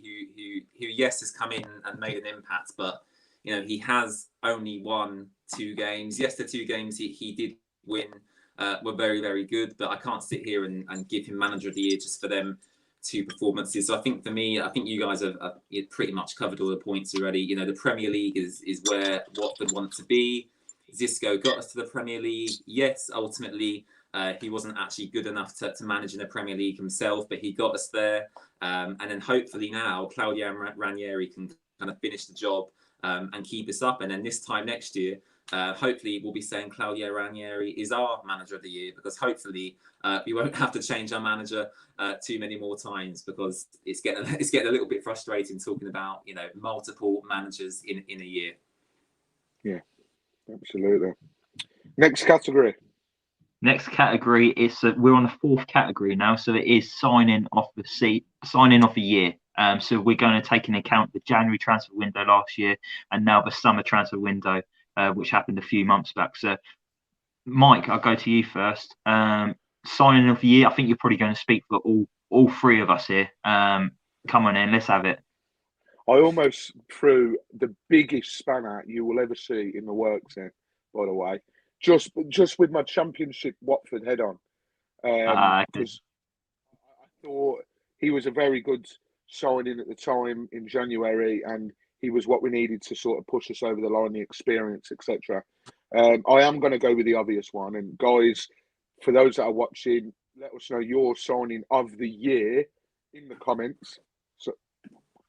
who yes has come in and made an impact, but, you know, he has only won 2 games. Yes, the 2 games he did win were very, very good, but I can't sit here and give him manager of the year just for them 2 performances. So I think for me, I think you guys have pretty much covered all the points already. You know, the Premier League is where Watford want to be. Zisco got us to the Premier League. Yes, ultimately, he wasn't actually good enough to manage in the Premier League himself, but he got us there. And then hopefully now Claudio Ranieri can kind of finish the job and keep us up. And then this time next year, hopefully we'll be saying Claudio Ranieri is our manager of the year, because hopefully we won't have to change our manager too many more times, because it's getting a little bit frustrating talking about, you know, multiple managers in a year. Yeah, absolutely. Next category. Next category is we're on the 4th category now, so it is signing off a year. So we're going to take into account the January transfer window last year and now the summer transfer window, which happened a few months back. So, Mike, I'll go to you first. Signing of the year, I think you're probably going to speak for all 3 of us here. Come on in, let's have it. I almost threw the biggest spanner you will ever see in the works in, by the way. Just with my Championship Watford head on. Because I thought he was a very good signing at the time in January, and he was what we needed to sort of push us over the line, the experience, etc. I am going to go with the obvious one. And guys, for those that are watching, let us know your signing of the year in the comments.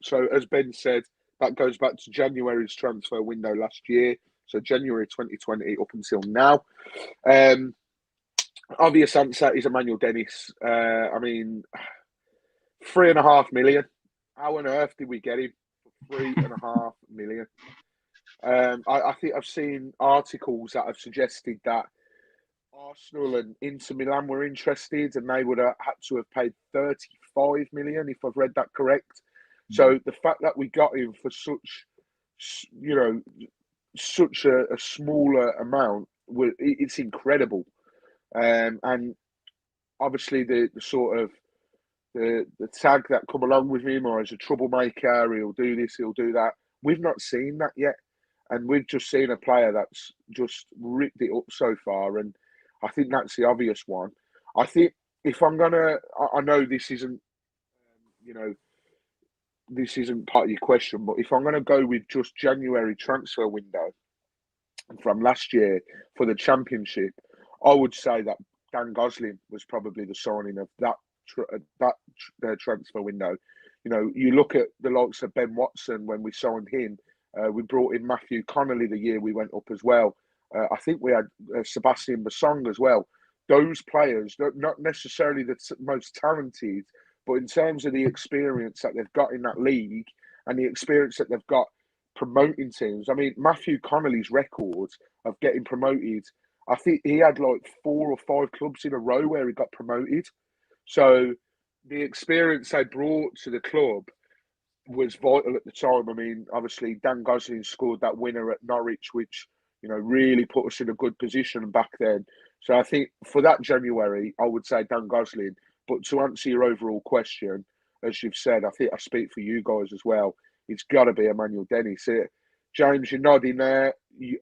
So as Ben said, that goes back to January's transfer window last year. So January 2020 up until now. Obvious answer is Emmanuel Dennis. I mean, 3.5 million. How on earth did we get him for 3.5 million? I think I've seen articles that have suggested that Arsenal and Inter Milan were interested, and they would have had to have paid 35 million, if I've read that correct. So the fact that we got him for such, you know, such a smaller amount, it's incredible. And obviously the sort of the tag that come along with him, or as a troublemaker, he'll do this, he'll do that. We've not seen that yet, and we've just seen a player that's just ripped it up so far. And I think that's the obvious one. I think if I'm gonna, I know this isn't, you know, this isn't part of your question, but if I'm going to go with just January transfer window from last year for the Championship, I would say that Dan Gosling was probably the signing of that transfer window. You know, you look at the likes of Ben Watson when we signed him. We brought in Matthew Connolly the year we went up as well. I think we had Sebastian Basong as well. Those players, not necessarily the most talented, but in terms of the experience that they've got in that league and the experience that they've got promoting teams. I mean, Matthew Connolly's record of getting promoted, I think he had like 4 or 5 clubs in a row where he got promoted. So the experience they brought to the club was vital at the time. I mean, obviously, Dan Gosling scored that winner at Norwich, which, you know, really put us in a good position back then. So I think for that January, I would say Dan Gosling. But to answer your overall question, as you've said, I think I speak for you guys as well. It's got to be Emmanuel Dennis. James, you're nodding there.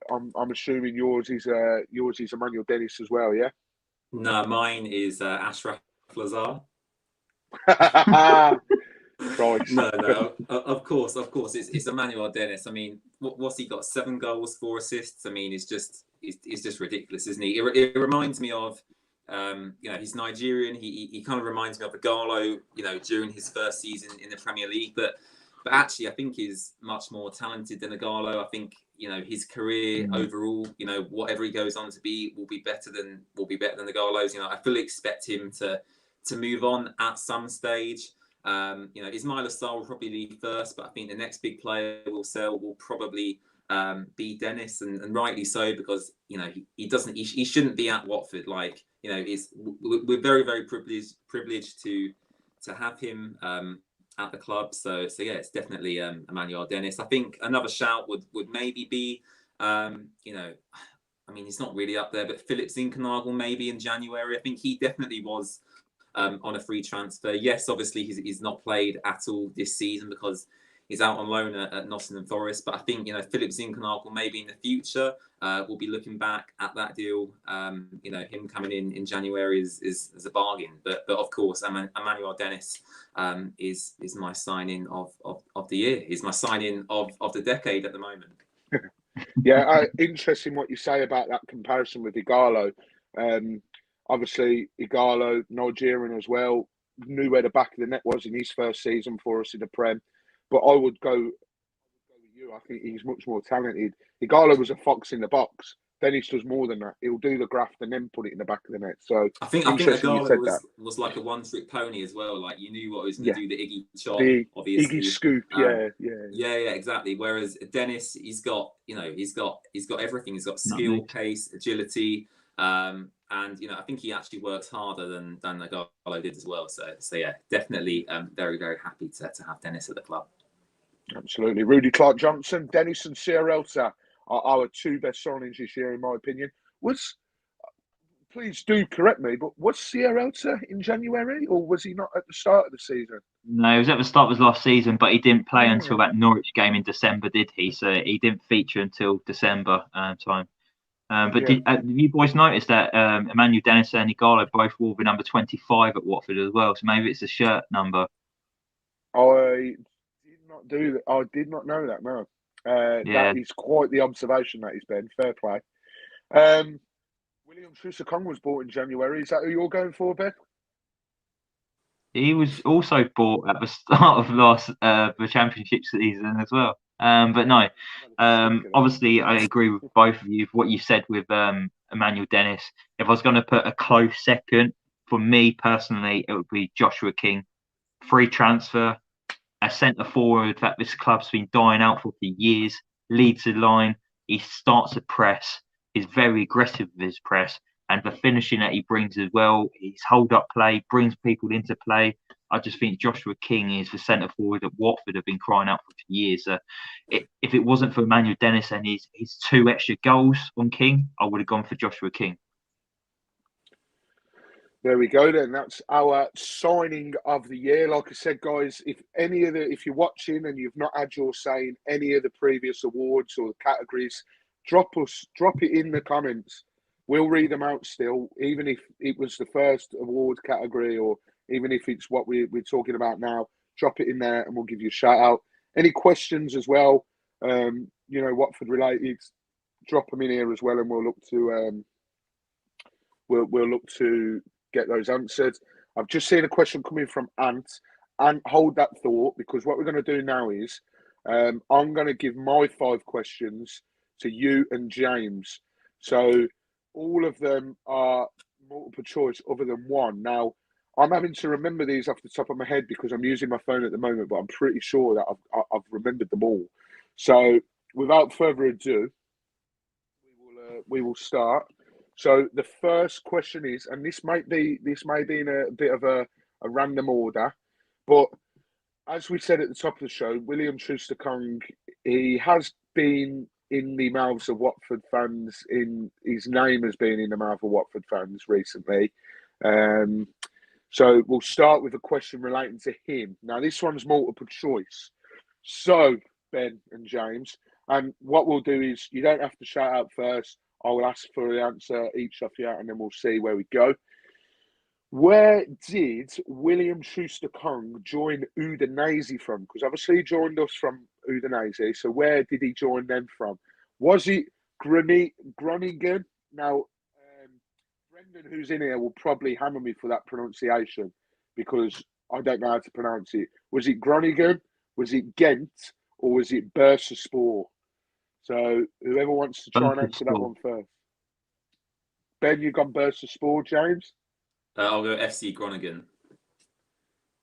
I'm assuming yours is Emmanuel Dennis as well, yeah? No, mine is Ashraf Lazar. Christ. No, of course, it's Emmanuel Dennis. I mean, what's he got? 7 goals, 4 assists. I mean, it's just ridiculous, isn't he? It reminds me of He's Nigerian. He kind of reminds me of Igalo, during his first season in the Premier League. But actually, I think he's much more talented than Igalo. I think his career overall, whatever he goes on to be, will be better than Igalo's. I fully expect him to move on at some stage. Ismail Assar will probably leave first, but I think the next big player will probably be Dennis, and rightly so, because he shouldn't be at Watford. We're very, very privileged to have him at the club. So yeah, it's definitely Emmanuel Dennis. I think another shout would maybe be he's not really up there, but Philip Zinkernagel maybe in January. I think he definitely was on a free transfer. Yes, obviously he's not played at all this season because he's out on loan at Nottingham Forest. But I think Philip Zinkernagel maybe in the future we'll be looking back at that deal. Him coming in January is a bargain. But of course, Emmanuel Dennis is my signing of the year. He's my signing of the decade at the moment. Yeah, interesting what you say about that comparison with Igalo. Obviously, Igalo, Nigerian as well, knew where the back of the net was in his first season for us in the Prem. But I would go with you. I think he's much more talented. Igalo was a fox in the box. Dennis does more than that. He'll do the graft and then put it in the back of the net. So I think Igalo was like a one-trick pony as well. Like, you knew what he was going to do, the Iggy chop, obviously. Iggy scoop, yeah, exactly. Whereas Dennis, he's got everything. He's got skill, pace, agility. And I think he actually works harder than Igalo did as well. So yeah, definitely very, very happy to have Dennis at the club. Absolutely. Rudy Clark-Johnson, Dennis and Sierralta are our two best signings this year, in my opinion. Please do correct me, but was Sierralta in January, or was he not at the start of the season? No, he was at the start of his last season, but he didn't play until that Norwich game in December, did he? So he didn't feature until December time. But did you boys notice that Emmanuel Dennis and Igalo both wore the number 25 at Watford as well? So maybe it's a shirt number. I did not do that. I did not know that. No, that is quite the observation. That is, Ben. Fair play. William Troost-Ekong was bought in January. Is that who you're going for, Ben? He was also bought at the start of the Championship season as well. But no, obviously I agree with both of you. What you said with Emmanuel Dennis. If I was going to put a close second, for me personally, it would be Joshua King. Free transfer, a centre forward that this club's been dying out for years. Leads the line. He starts a press. He's very aggressive with his press. And the finishing that he brings as well, his hold-up play, brings people into play. I just think Joshua King is the centre forward that Watford have been crying out for years. If it wasn't for Emmanuel Dennis and his 2 extra goals on King, I would have gone for Joshua King. There we go then. That's our signing of the year. Like I said, guys, if you're watching and you've not had your say in any of the previous awards or the categories, drop it in the comments. We'll read them out still, even if it was the first award category or even if it's what we're talking about now. Drop it in there and we'll give you a shout out. Any questions as well, Watford related, drop them in here as well, and we'll look to get those answered. I've just seen a question coming from Ant. And hold that thought, because what we're going to do now is I'm going to give my 5 questions to you and James. So all of them are multiple choice other than one. Now, I'm having to remember these off the top of my head because I'm using my phone at the moment, but I'm pretty sure that I've remembered them all. So without further ado, we will start. So the first question is, and this may be in a bit of a random order, but as we said at the top of the show, William Troost-Ekong, he has been in the mouths of Watford fans. His name has been in the mouth of Watford fans recently. So we'll start with a question relating to him. Now, this one's multiple choice. So, Ben and James, and what we'll do is you don't have to shout out first. I will ask for the answer each of you, and then we'll see where we go. Where did William Troost-Ekong join Udinese from? Because obviously he joined us from Udinese. So where did he join them from? Was it Groningen? Now, Brendan, who's in here, will probably hammer me for that pronunciation because I don't know how to pronounce it. Was it Groningen? Was it Ghent? Or was it Bursaspor? So whoever wants to try and answer that one first. Ben, you gone Bursaspor, James? I'll go FC Groningen.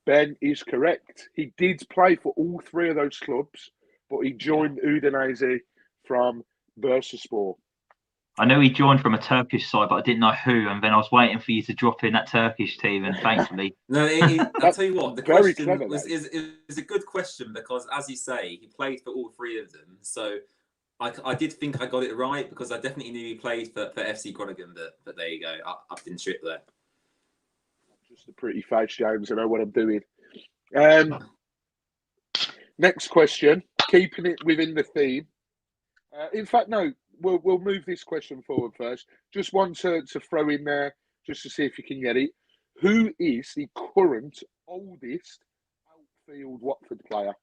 Ben is correct. He did play for all three of those clubs, but he joined Udinese from Bursaspor. I know he joined from a Turkish side, but I didn't know who. And then I was waiting for you to drop in that Turkish team, and thankfully, No, I'll tell you what. The very question clever, is a good question because, as you say, he played for all three of them. So I did think I got it right because I definitely knew he played for FC Groningen. But there you go, up in trip there. Just a pretty face, James. I know what I'm doing. Next question, keeping it within the theme. In fact, no, we'll move this question forward first. Just one to throw in there, just to see if you can get it. Who is the current oldest outfield Watford player?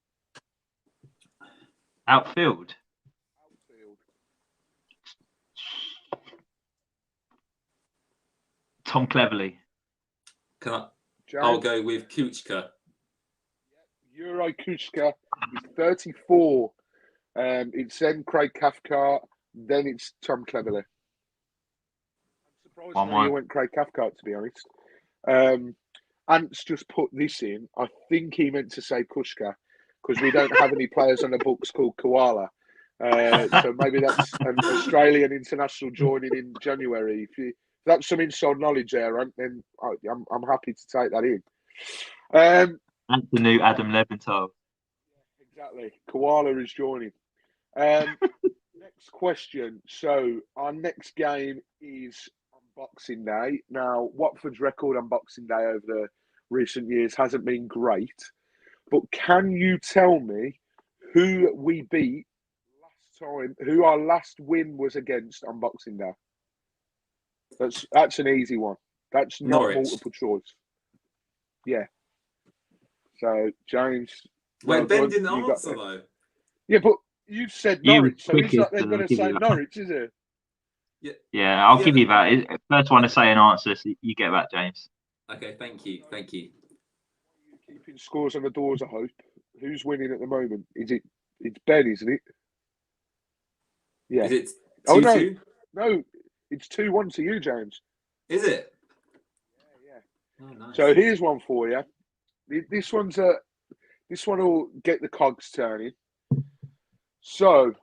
Outfield. Tom Cleverley. I'll go with Kuchka. Euro Kuchka is 34. It's then Craig Cathcart, then it's Tom Cleverley. I'm surprised you went Craig Cathcart, to be honest. Ant's just put this in. I think he meant to say Kushka because we don't have any players on the books called Koala. So maybe that's an Australian international joining in January. If that's some inside knowledge there, Ant, then I'm happy to take that in. That's the new Adam Leventhal. Exactly. Koala is joining. Next question. So our next game is on Boxing Day. Now, Watford's record on Boxing Day over the recent years hasn't been great, but can you tell me who we beat last time? Who our last win was against on Boxing Day? That's an easy one. That's not Norwich. Multiple choice. Yeah. So James. Wait, Ben didn't answer though. Yeah, but you said Norwich, so he's not then going to say Norwich, is it? Yeah, I'll give you that. First one to say an answer, so you get that, James. Okay, thank you. Keeping scores on the doors, I hope. Who's winning at the moment? It's Ben, isn't it? Yeah. Is it 2-2? No, it's 2-1 to you, James. Is it? Yeah. Oh, nice. So here's one for you. This one will get the cogs turning. So,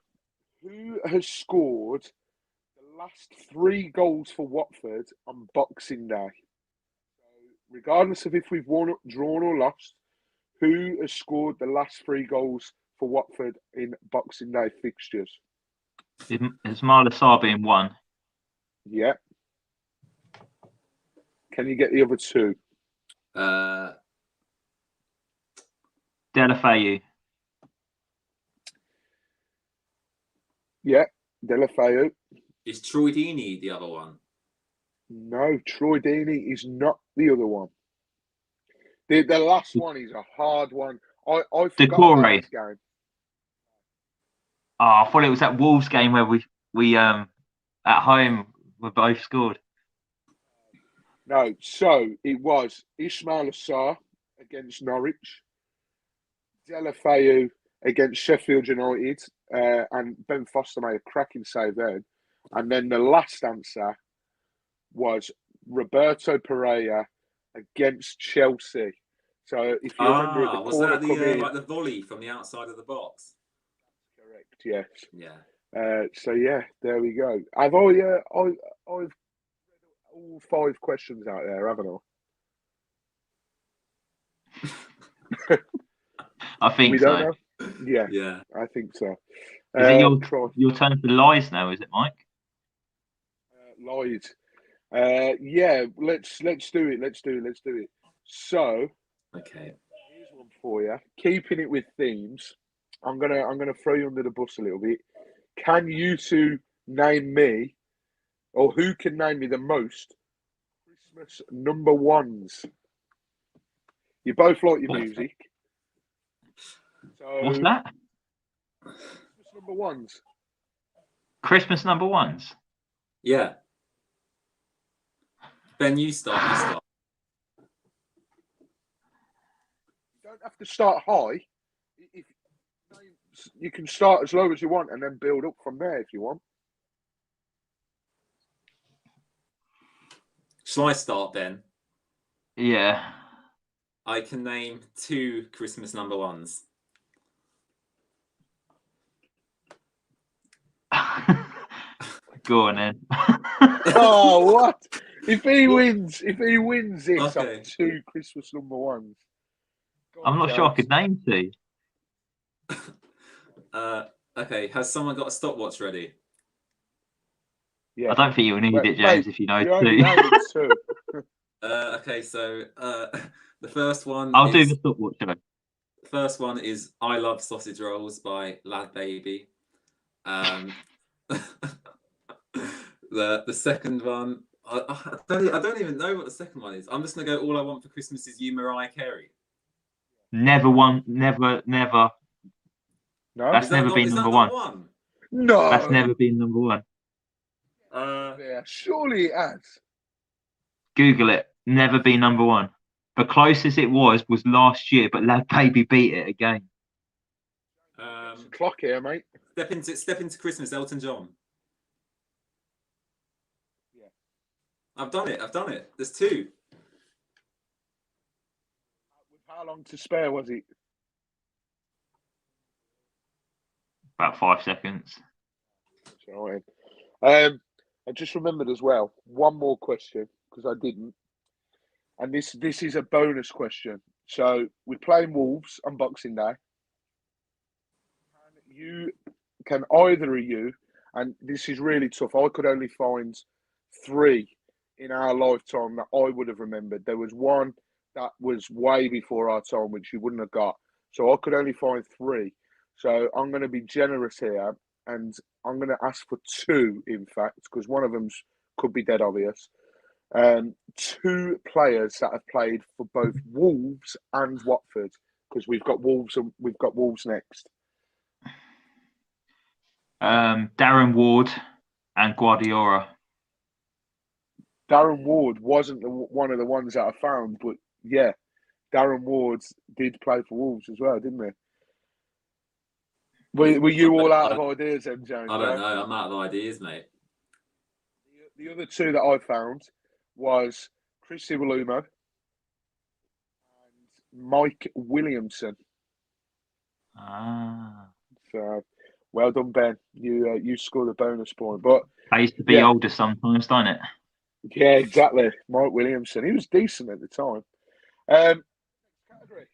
who has scored the last 3 goals for Watford on Boxing Day? So, regardless of if we've won, drawn or lost, who has scored the last 3 goals for Watford in Boxing Day fixtures? Is Marla Sarr being one? Yeah. Can you get the other 2? Deulofeu. Yeah, Deulofeu. Is Troy Deeney the other one? No, Troy Deeney is not the other one. The last one is a hard one. I forgot about this game. Oh, I thought it was that Wolves game where we at home we both scored. No, so it was Ismail Assar against Norwich, Deulofeu against Sheffield United, and Ben Foster made a cracking save then. And then the last answer was Roberto Pereira against Chelsea. So if you remember, at the was corner that like the volley from the outside of the box? Correct. Yes. Yeah. So yeah, there we go. I've all 5 questions out there, haven't I? I think so. Know? Yeah, I think so. Is it your turn for lies now? Is it, Mike? Lies. Yeah, let's do it. Let's do it. So, okay, here's one for you. Keeping it with themes, I'm gonna throw you under the bus a little bit. Can you 2 name me, or who can name me the most Christmas number 1s? You both like your music. So, what's that? Christmas number 1s. Christmas number 1s. Yeah. Ben, you start. You start. You don't have to start high. If, you can start as low as you want and then build up from there if you want. Shall I start, Ben? Yeah. I can name 2 Christmas number ones. Go on then. Oh, what? If he wins this Okay. up 2 Christmas number ones. I'm not sure I could name 2. Okay, has someone got a stopwatch ready? Yeah. I don't think you'll need it, James, if you know You're only 2. naming 2. Okay, so the first one I'll is, do the stopwatch. Though. the first one is I Love Sausage Rolls by Lad Baby. The second one, I don't even know what the second one is. I'm just gonna go All I Want for Christmas Is You, Mariah Carey. Never. No? That's never been is that number not 1. one? No. That's never been number 1. Yeah, surely it has. Google it. Never been number 1. The closest it was last year, but Lad Baby beat it again. It's a clock here, mate. Step into Christmas, Elton John. Yeah. I've done it. There's 2. With how long to spare was it? About 5 seconds. That's all right. I just remembered as well, one more question, because I didn't. And this is a bonus question. So we're playing Wolves on Boxing Day. Can either of you, and this is really tough, I could only find 3 in our lifetime that I would have remembered. There was one that was way before our time, which you wouldn't have got. So I could only find 3. So I'm going to be generous here, and I'm going to ask for 2, in fact, because one of them could be dead obvious. 2 players that have played for both Wolves and Watford, because we've got Wolves next. Darren Ward and Guardiola. Darren Ward wasn't one of the ones that I found, but yeah, Darren Ward did play for Wolves as well, didn't he? Were you all out of ideas then, James? I don't know. I'm out of ideas, mate. The other 2 that I found was Chris Iwelumo and Mike Williamson. So well done, Ben. You scored a bonus point, but Pays to be older sometimes, don't it? Yeah, exactly. Mike Williamson. He was decent at the time. Category.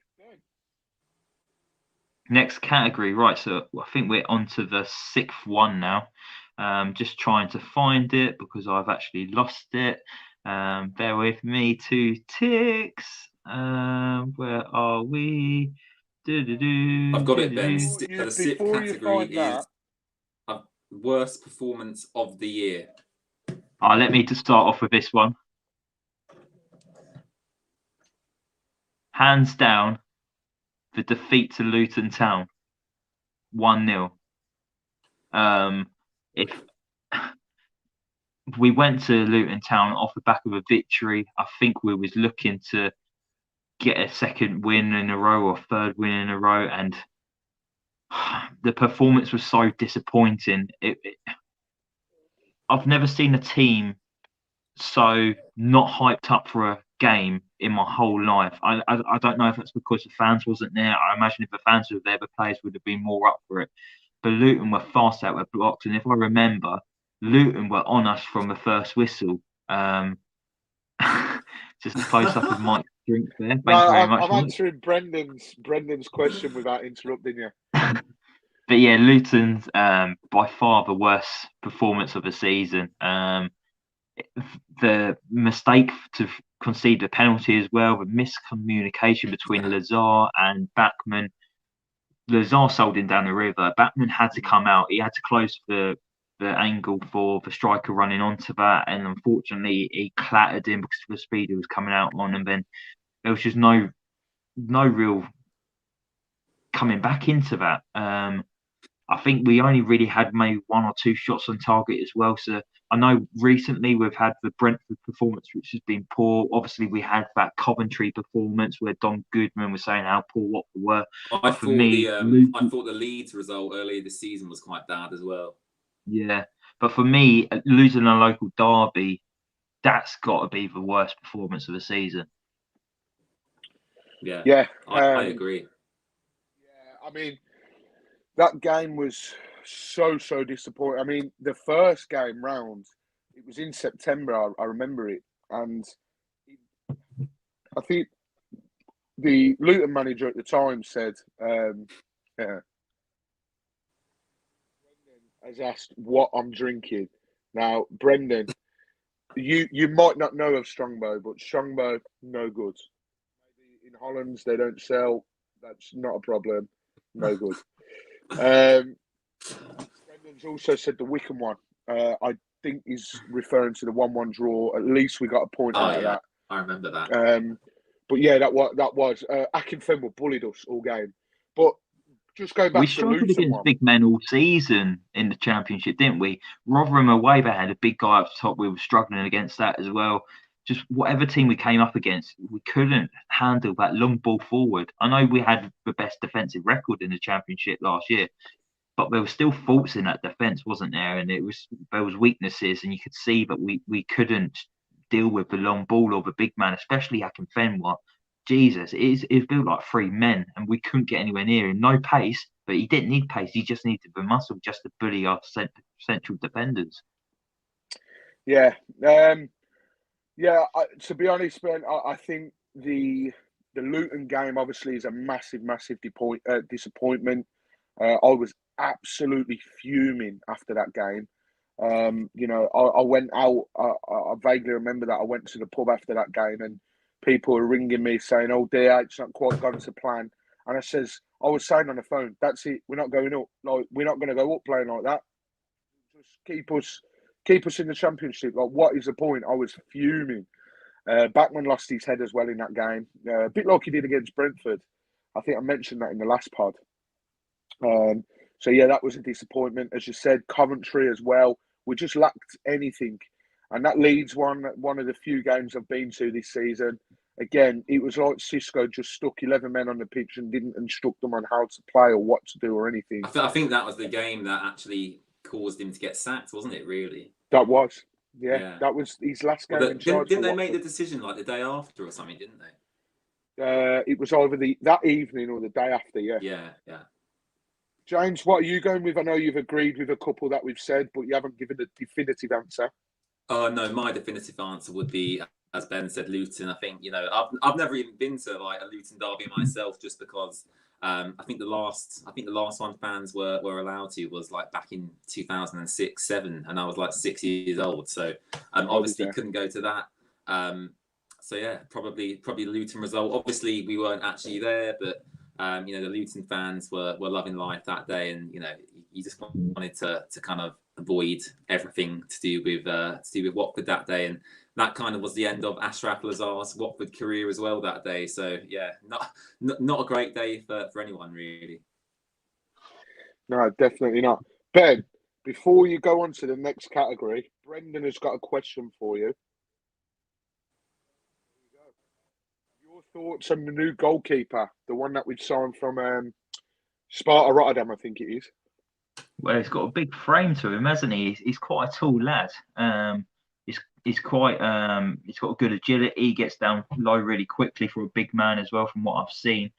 Next category, right? So I think we're on to the 6th one now. Just trying to find it because I've actually lost it. Bear with me 2 ticks. Where are we? I've got it, Ben. The 6th category is worst performance of the year. Let me just start off with this one. Hands down, the defeat to Luton Town, 1-0. If we went to Luton Town off the back of a victory, I think we was looking to get a 2nd win in a row or 3rd win in a row, and the performance was so disappointing. I've never seen a team so not hyped up for a game in my whole life. I don't know if that's because the fans wasn't there. I imagine if the fans were there, the players would have been more up for it. But Luton were fast out, were blocked, and if I remember, Luton were on us from the first whistle. Just a close up of Mike's drink there. Thank you very much. I'm answering Brendan's question without interrupting you. But yeah, Luton's by far the worst performance of the season. The mistake to concede the penalty as well, the miscommunication between Lazar and Bachmann. Lazar sold him down the river. Bachmann had to come out. He had to close the angle for the striker running onto that, and unfortunately he clattered him because of the speed he was coming out on, and then there was just no real coming back into that. I think we only really had maybe 1 or 2 shots on target as well. So I know recently we've had the Brentford performance, which has been poor. Obviously, we had that Coventry performance where Don Goodman was saying how poor Watford were. I For thought me, I thought the Leeds result earlier this season was quite bad as well. yeah. But for me, losing a local derby, that's got to be the worst performance of the season. Yeah, I agree. Yeah, I mean, that game was so disappointing. I mean, the first game round, it was in September. I remember it, and I think the Luton manager at the time said, yeah, has asked what I'm drinking. Now, Brendan, you might not know of Strongbow, but Strongbow, no good. Maybe in Holland they don't sell. That's not a problem. No good. Brendan's also said the Wickham one. I think he's referring to the 1-1 draw. At least we got a point out of that. I remember that. But yeah, that was Akinfenwa bullied us all game. But just going back We to the struggled Luton against one. big men all season in the Championship, didn't we? Rotherham away, they had a big guy up top. We were struggling against that as well. Just whatever team we came up against, we couldn't handle that long ball forward. I know we had the best defensive record in the Championship last year, but there were still faults in that defence, wasn't there? And there was weaknesses, and you could see that we couldn't deal with the long ball or the big man, especially Akinfenwa. Jesus, it's built like 3 men, and we couldn't get anywhere near him. No pace, but he didn't need pace. He just needed the muscle just to bully our central defenders. Yeah, to be honest, Ben, I think the Luton game obviously is a massive disappointment. I was absolutely fuming after that game. I went out. I vaguely remember that I went to the pub after that game, and people were ringing me saying, "Oh dear, it's not quite gone to plan." And I was saying on the phone, "That's it. We're not going up. Like, we're not going to go up playing like that. Just keep us in the Championship. Like, what is the point?" I was fuming. Backman lost his head as well in that game, a bit like he did against Brentford. I think I mentioned that in the last pod. So yeah, that was a disappointment. As you said, Coventry as well. We just lacked anything. And that Leeds one of the few games I've been to this season. Again, it was like Cisco just stuck 11 men on the pitch and didn't instruct them on how to play or what to do or anything. I think that was the game that actually caused him to get sacked, wasn't it, really? That was. Yeah. That was his last game in charge. Didn't they make the decision like the day after or something, didn't they? It was either that evening or the day after, yeah. Yeah. James, what are you going with? I know you've agreed with a couple that we've said, but you haven't given a definitive answer. Oh no, my definitive answer would be, as Ben said, Luton. I think I've never even been to like a Luton derby myself, just because I think the last one fans were allowed to was like back in 2006-07, and I was like 6 years old, so obviously couldn't go to that. So yeah, probably the Luton result. Obviously we weren't actually there, but the Luton fans were loving life that day, and you just wanted to kind of avoid everything to do with Watford that day, and that kind of was the end of Ashraf Lazar's Watford career as well that day. So yeah, not a great day for anyone really. No, definitely not. Ben, before you go on to the next category, Brendan has got a question for you. Your thoughts on the new goalkeeper, the one that we've signed from Sparta Rotterdam, I think it is. Well, he's got a big frame to him, hasn't he? He's quite a tall lad. He's got good agility. He gets down low really quickly for a big man as well, from what I've seen.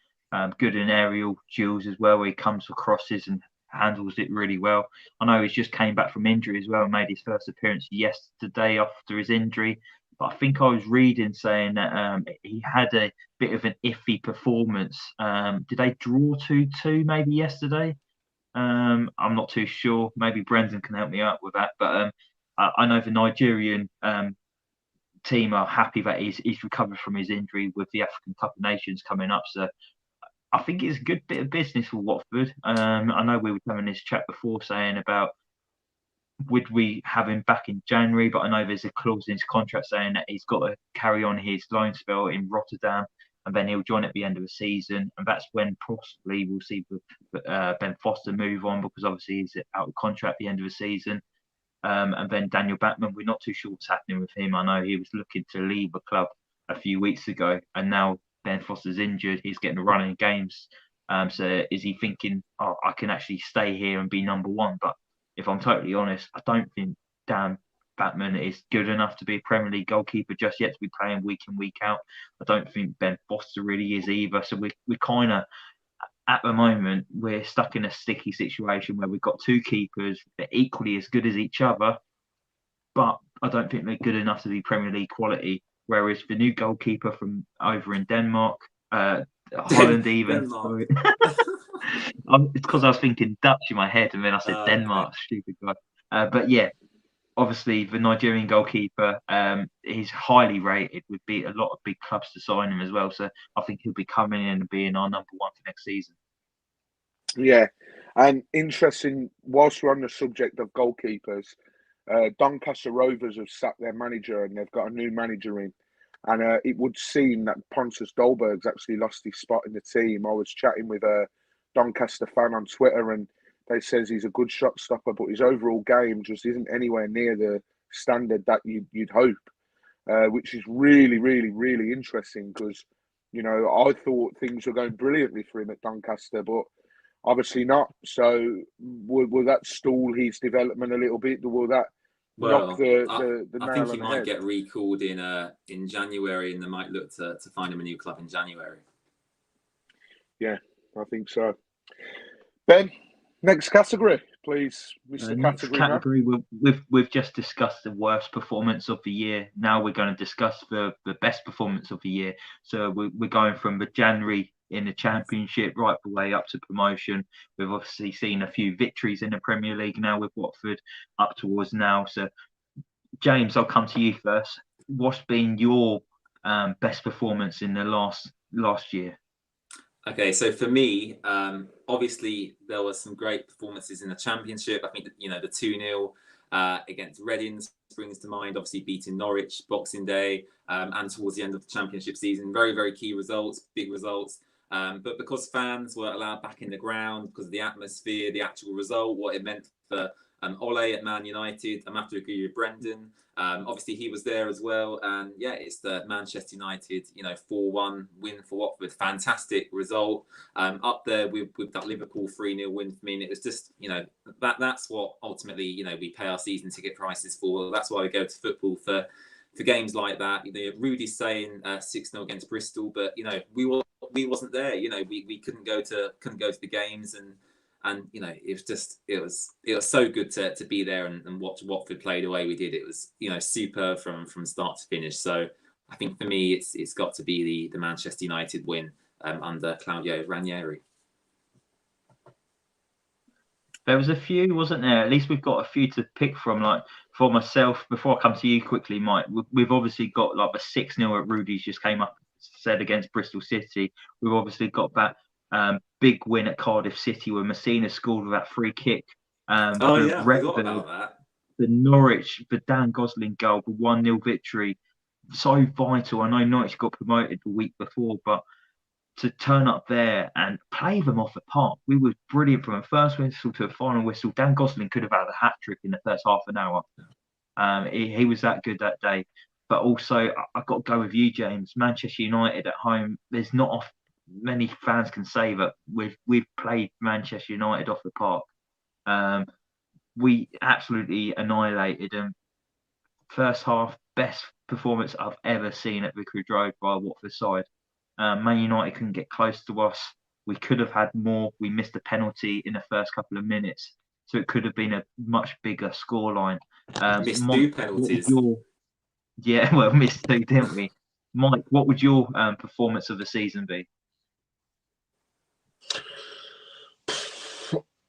Good in aerial duels as well, where he comes for crosses and handles it really well. I know he's just came back from injury as well and made his first appearance yesterday after his injury. But I think I was reading saying that he had a bit of an iffy performance. Did they draw 2-2 maybe yesterday? I'm not too sure. Maybe Brendan can help me out with that. But I know the Nigerian team are happy that he's recovered from his injury with the African Cup of Nations coming up. So I think it's a good bit of business for Watford. I know we were having this chat before saying about would we have him back in January, but I know there's a clause in his contract saying that he's got to carry on his loan spell in Rotterdam and then he'll join at the end of the season, and that's when possibly we'll see Ben Foster move on, because obviously he's out of contract at the end of the season. And then Daniel Batman, we're not too sure what's happening with him. I know he was looking to leave the club a few weeks ago, and now Ben Foster's injured. He's getting a run in games. So is he thinking, oh, I can actually stay here and be number one? But if I'm totally honest, I don't think Dan Batman is good enough to be a Premier League goalkeeper just yet to be playing week in, week out. I don't think Ben Foster really is either. So we're kind of, at the moment, we're stuck in a sticky situation where we've got two keepers that are equally as good as each other, but I don't think they're good enough to be Premier League quality. Whereas the new goalkeeper from over in Denmark, Holland even. It's because I was thinking Dutch in my head, and then I said Denmark. Okay. Stupid guy. But yeah, obviously the Nigerian goalkeeper, he's highly rated. Would be a lot of big clubs to sign him as well. So I think he'll be coming in and being our number one for next season. Yeah, and interesting. Whilst we're on the subject of goalkeepers, Doncaster Rovers have sacked their manager, and they've got a new manager in. And it would seem that Pontus Dolberg's actually lost his spot in the team. I was chatting with a Doncaster fan on Twitter, and they says he's a good shot stopper, but his overall game just isn't anywhere near the standard that you'd hope, which is really, really, really interesting because, you know, I thought things were going brilliantly for him at Doncaster, but obviously not. So will that stall his development a little bit? Will that knock the nail I think he on the might head? get recalled in January, and they might look to find him a new club in January. Yeah, I think so. Ben, next category, please, Mr. Next category. We've just discussed the worst performance of the year. Now we're going to discuss the best performance of the year. So we're going from the January in the Championship right the way up to promotion. We've obviously seen a few victories in the Premier League now with Watford up towards now. So James, I'll come to you first. What's been your best performance in the last year? Okay, so for me, obviously there were some great performances in the Championship. I think that, the 2-0 against Reading springs to mind. Obviously beating Norwich Boxing Day, and towards the end of the Championship season, very, very key results, big results. But because fans were allowed back in the ground, because of the atmosphere, the actual result, what it meant for Ole at Man United, I'm have to agree with Brendan. Obviously he was there as well, and yeah, it's the Manchester United 4-1 win for Watford. Fantastic result, up there with that Liverpool 3-0 win for me. And it was just that's what ultimately we pay our season ticket prices for. That's why we go to football, for games like that. Rudy's saying 6-0 against Bristol, but we wasn't there. We couldn't go to the games, and it was so good to be there and watch Watford play the way we did. It was superb from start to finish. So I think for me it's got to be the Manchester United win under Claudio Ranieri. There was a few, wasn't there? At least we've got a few to pick from. Like for myself, before I come to you quickly, Mike, we've obviously got like the 6-0 at Rudy's just came up, said, against Bristol City. We've obviously got that big win at Cardiff City where Messina scored with that free kick. I forgot about that. The Norwich, the Dan Gosling goal, the 1-0 victory, so vital. I know Norwich got promoted the week before, but to turn up there and play them off the park, we were brilliant from a first whistle to a final whistle. Dan Gosling could have had a hat-trick in the first half an hour. He was that good that day. But also, I've got to go with you, James. Manchester United at home, there's not many fans can say that we've played Manchester United off the park. We absolutely annihilated them. First half, best performance I've ever seen at Vicarage Road by Watford side. Man United couldn't get close to us. We could have had more. We missed a penalty in the first couple of minutes, so it could have been a much bigger scoreline. Missed two penalties. Missed two, didn't we? Mike, what would your performance of the season be?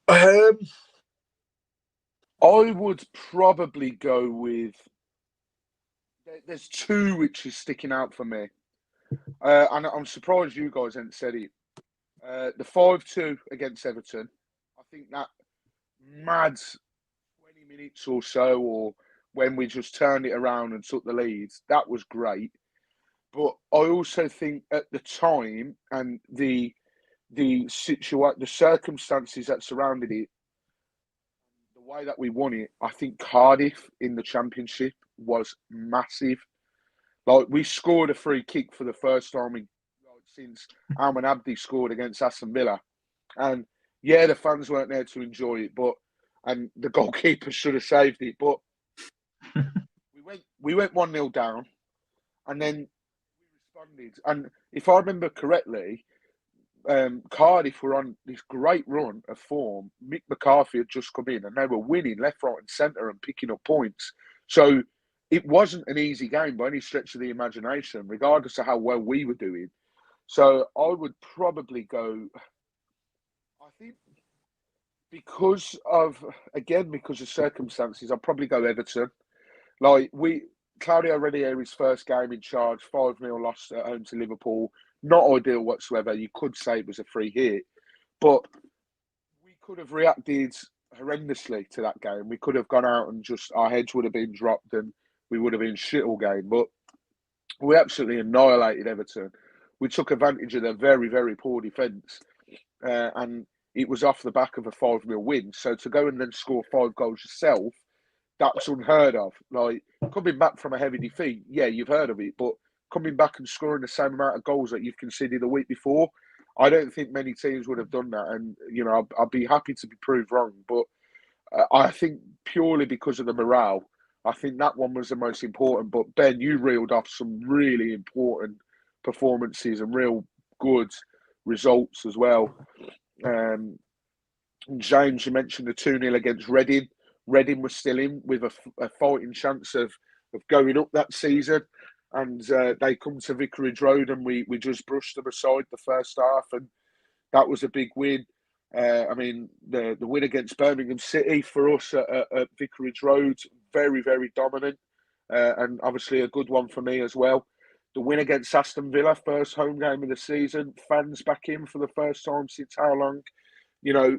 I would probably go with. There's two which is sticking out for me, and I'm surprised you guys haven't said it. The 5-2 against Everton, I think that mad 20 minutes or so, or when we just turned it around and took the lead, that was great. But I also think at the time and the circumstances that surrounded it, the way that we won it, I think Cardiff in the Championship was massive. Like, we scored a free kick for the first time since Alman Abdi scored against Aston Villa, and yeah, the fans weren't there to enjoy it, and the goalkeeper should have saved it, but we went 1-0 down, and then we responded. And if I remember correctly, Cardiff were on this great run of form. Mick McCarthy had just come in, and they were winning left, right, and centre and picking up points. So it wasn't an easy game by any stretch of the imagination, regardless of how well we were doing. So I would probably go. I think because of circumstances, I'd probably go Everton. Like, Claudio Ranieri's first game in charge, 5-0 loss at home to Liverpool. Not ideal whatsoever. You could say it was a free hit, but we could have reacted horrendously to that game. We could have gone out and our heads would have been dropped and we would have been shit all game. But we absolutely annihilated Everton. We took advantage of their very, very poor defence, and it was off the back of a 5-0 win. So to go and then score 5 goals yourself, that's unheard of. Like, coming back from a heavy defeat, yeah, you've heard of it, but coming back and scoring the same amount of goals that you've conceded the week before, I don't think many teams would have done that. And, you know, I'd be happy to be proved wrong. But I think purely because of the morale, I think that one was the most important. But Ben, you reeled off some really important performances and real good results as well. James, you mentioned the 2-0 against Reading. Reading was still in with a fighting chance of going up that season. And they come to Vicarage Road and we just brushed them aside the first half. And that was a big win. I mean, the win against Birmingham City for us at Vicarage Road, very, very dominant. And obviously a good one for me as well. The win against Aston Villa, first home game of the season. Fans back in for the first time since how long? You know,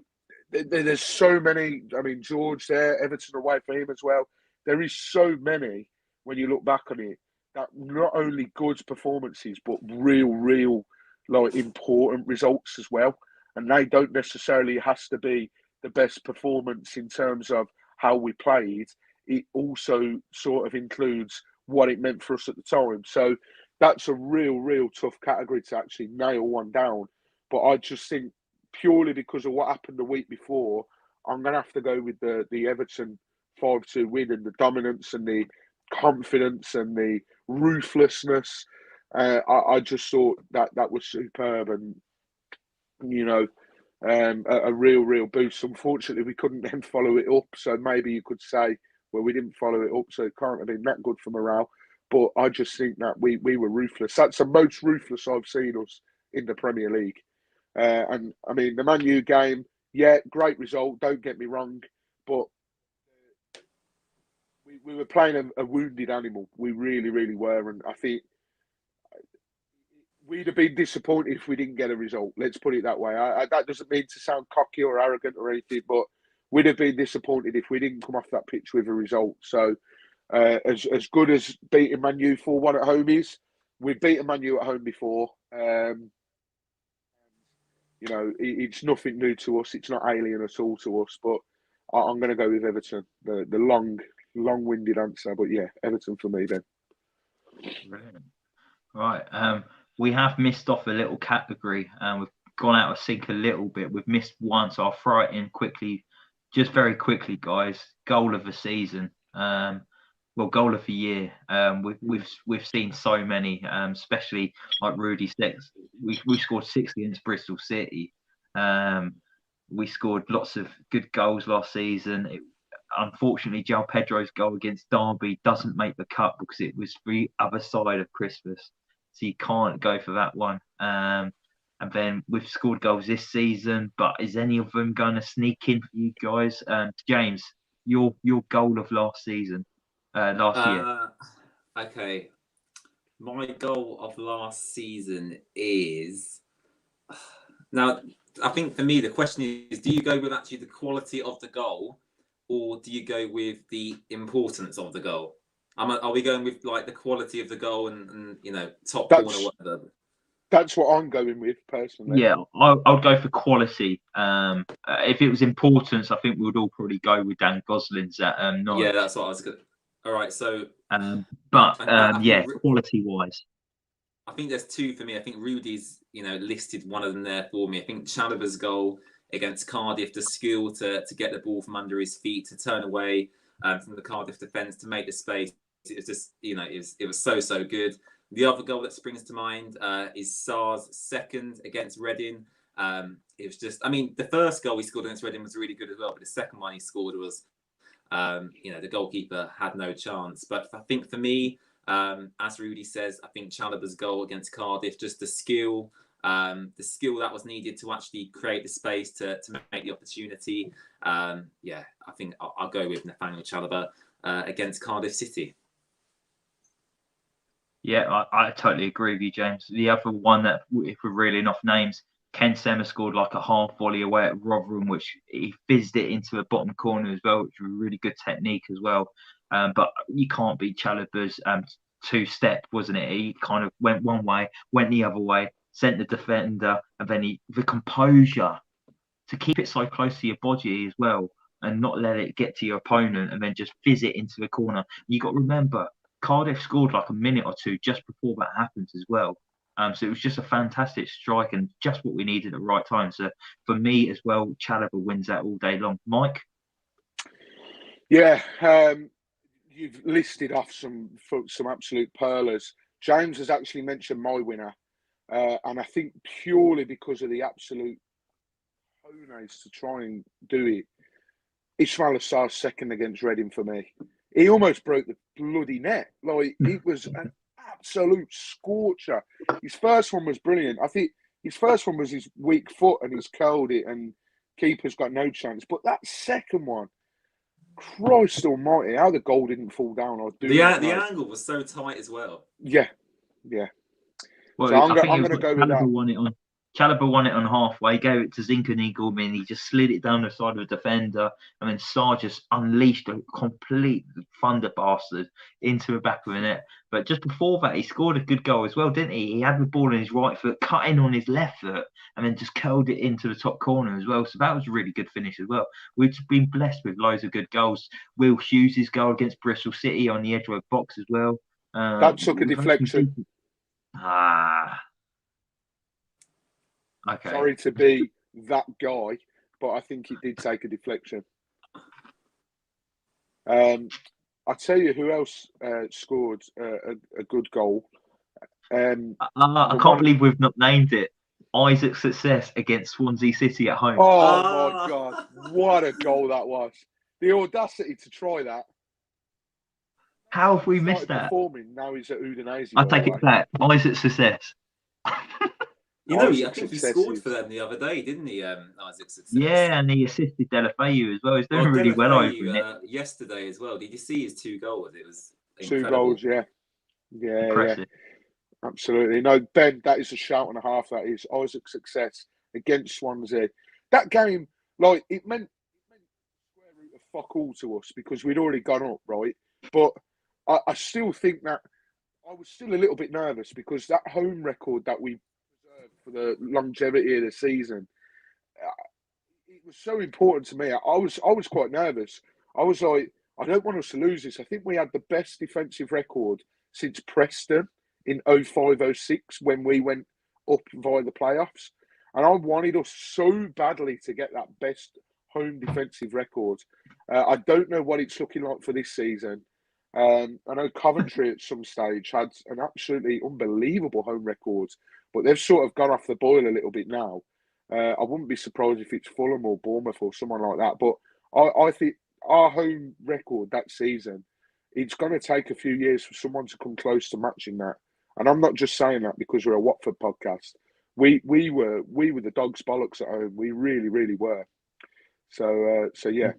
there's so many. I mean, George there, Everton away for him as well. There is so many when you look back on it, that not only good performances, but real, like, important results as well. And they don't necessarily have to be the best performance in terms of how we played. It also sort of includes what it meant for us at the time. So that's a real tough category to actually nail one down. But I just think purely because of what happened the week before, I'm going to have to go with the Everton 5-2 win and the dominance and the confidence and the ruthlessness. I just thought that was superb and, you know, a real boost. Unfortunately, we couldn't then follow it up. So maybe you could say, well, we didn't follow it up, so it can't have been that good for morale. But I just think that we were ruthless. That's the most ruthless I've seen us in the Premier League. And I mean, the Man U game, yeah, great result. Don't get me wrong, but we were playing a wounded animal. We really were, and I think we'd have been disappointed if we didn't get a result. Let's put it that way. That doesn't mean to sound cocky or arrogant or anything, but we'd have been disappointed if we didn't come off that pitch with a result. So, as good as beating Man U 4-1 at home is, we've beaten Man U at home before. You know, it's nothing new to us. It's not alien at all to us. But I'm going to go with Everton. The long-winded answer, but yeah, Everton for me then. Brilliant. Right. We have missed off a little category and we've gone out of sync a little bit. We've missed one, so I'll throw it in quickly, just very quickly, guys. Goal of the season. Well, goal of the year. We've seen so many, especially like Rudy said. We scored 6 against Bristol City. We scored lots of good goals last season. Unfortunately, João Pedro's goal against Derby doesn't make the cut because it was the other side of Christmas, so you can't go for that one. And then we've scored goals this season, but is any of them going to sneak in for you guys? James, your goal of last season, last year. Okay, my goal of last season is now. I think for me the question is: do you go with actually the quality of the goal, or do you go with the importance of the goal? Are we going with like the quality of the goal and top That's corner, whatever? that's what I'm going with personally. Yeah, I would go for quality. If it was importance, I think we would all probably go with Dan Gosling's at Norwich. Yeah, that's what I was going. All right, so quality-wise, I think there's two for me. I think Rudy's, listed one of them there for me. I think Chalobah's goal against Cardiff, the skill to get the ball from under his feet, to turn away from the Cardiff defence, to make the space. It was just, it was so good. The other goal that springs to mind is Sarr's second against Reading. It was just, the first goal he scored against Reading was really good as well, but the second one he scored was, the goalkeeper had no chance. But I think for me, as Rudy says, I think Chalobah's goal against Cardiff, just the skill that was needed to actually create the space to make the opportunity. I think I'll go with Nathaniel Chalobah against Cardiff City. Yeah, I totally agree with you, James. The other one that, if we're reeling off names, Ken Sema scored like a half volley away at Rotherham, which he fizzed it into the bottom corner as well, which was really good technique as well. But you can't beat Chalobah's two-step, wasn't it? He kind of went one way, went the other way, sent the defender, and then the composure to keep it so close to your body as well and not let it get to your opponent and then just fizz it into the corner. You got to remember, Cardiff scored like a minute or two just before that happens as well. So it was just a fantastic strike and just what we needed at the right time. So for me as well, Chalobah wins that all day long. Mike? Yeah, you've listed off some absolute pearlers. James has actually mentioned my winner, and I think purely because of the absolute cojones to try and do it, Ismail Assar's second against Reading for me. He almost broke the bloody net. Like, it was an absolute scorcher. His first one was brilliant. I think his first one was his weak foot and he's curled it and keeper's got no chance. But that second one, Christ almighty, how the goal didn't fall down. The angle was so tight as well. Yeah. Well, so I'm going to go with that. Chalobah won it on halfway, gave it to Zinchenko, and he just slid it down the side of the defender, and then Sarr just unleashed a complete thunder bastard into the back of the net. But just before that, he scored a good goal as well, didn't he? He had the ball in his right foot, cut in on his left foot, and then just curled it into the top corner as well. So that was a really good finish as well. We've been blessed with loads of good goals. Will Hughes' goal against Bristol City on the edge of a box as well. That took a deflection. Okay. Sorry to be that guy, but I think it did take a deflection. I'll tell you who else scored a good goal. I can't believe we've not named it. Isaac's success against Swansea City at home. Oh my God, what a goal that was. The audacity to try that. How have we missed that? Performing, now he's at Udinese. I take it back. Isaac's success. I think he scored for them the other day, didn't he, Isaac Success? Yeah, and he assisted Delafeu as well. He's doing really well over it. Yesterday as well. Did you see his 2 goals? It was incredible. 2 goals, yeah. Impressive. Yeah. Absolutely. No, Ben, that is a shout and a half. That is Isaac Success against Swansea. That game, like, it meant square root of fuck all to us because we'd already gone up, right? But I still think that I was still a little bit nervous because that home record that we for the longevity of the season, it was so important to me. I was quite nervous. I was like, I don't want us to lose this. I think we had the best defensive record since Preston in 05-06 when we went up via the playoffs. And I wanted us so badly to get that best home defensive record. I don't know what it's looking like for this season. I know Coventry at some stage had an absolutely unbelievable home record, but they've sort of gone off the boil a little bit now. I wouldn't be surprised if it's Fulham or Bournemouth or someone like that. But I think our home record that season, it's going to take a few years for someone to come close to matching that. And I'm not just saying that because we're a Watford podcast. We were the dog's bollocks at home. We really, really were. So yeah.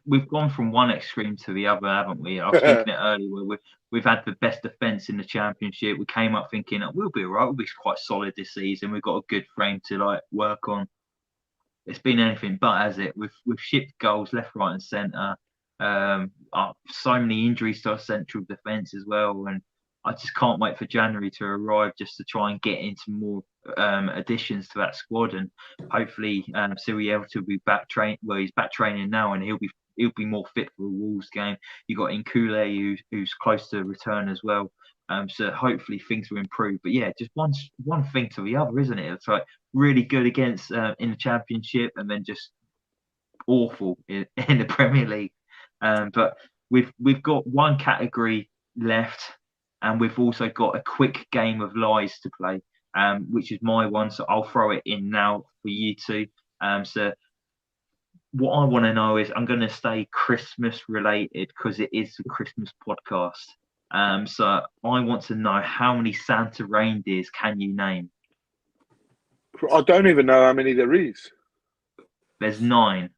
We've gone from one extreme to the other, haven't we? I was thinking it earlier. We've had the best defence in the Championship. We came up thinking we'll be all right. We'll be quite solid this season. We've got a good frame to work on. It's been anything but, has it? We've shipped goals left, right, and centre. So many injuries to our central defence as well, and I just can't wait for January to arrive just to try and get into more additions to that squad, and hopefully Siriel will be back he's back training now, and he'll be more fit for the Wolves game. You got Nkule who's close to return as well. So hopefully things will improve. But yeah, just one thing to the other, isn't it? It's like really good against in the Championship, and then just awful in the Premier League. But we've got one category left, and we've also got a quick game of lies to play, which is my one. So I'll throw it in now for you two. So what I want to know is, I'm going to stay Christmas related because it is a Christmas podcast. So I want to know, how many Santa reindeers can you name? I don't even know how many there is. There's 9.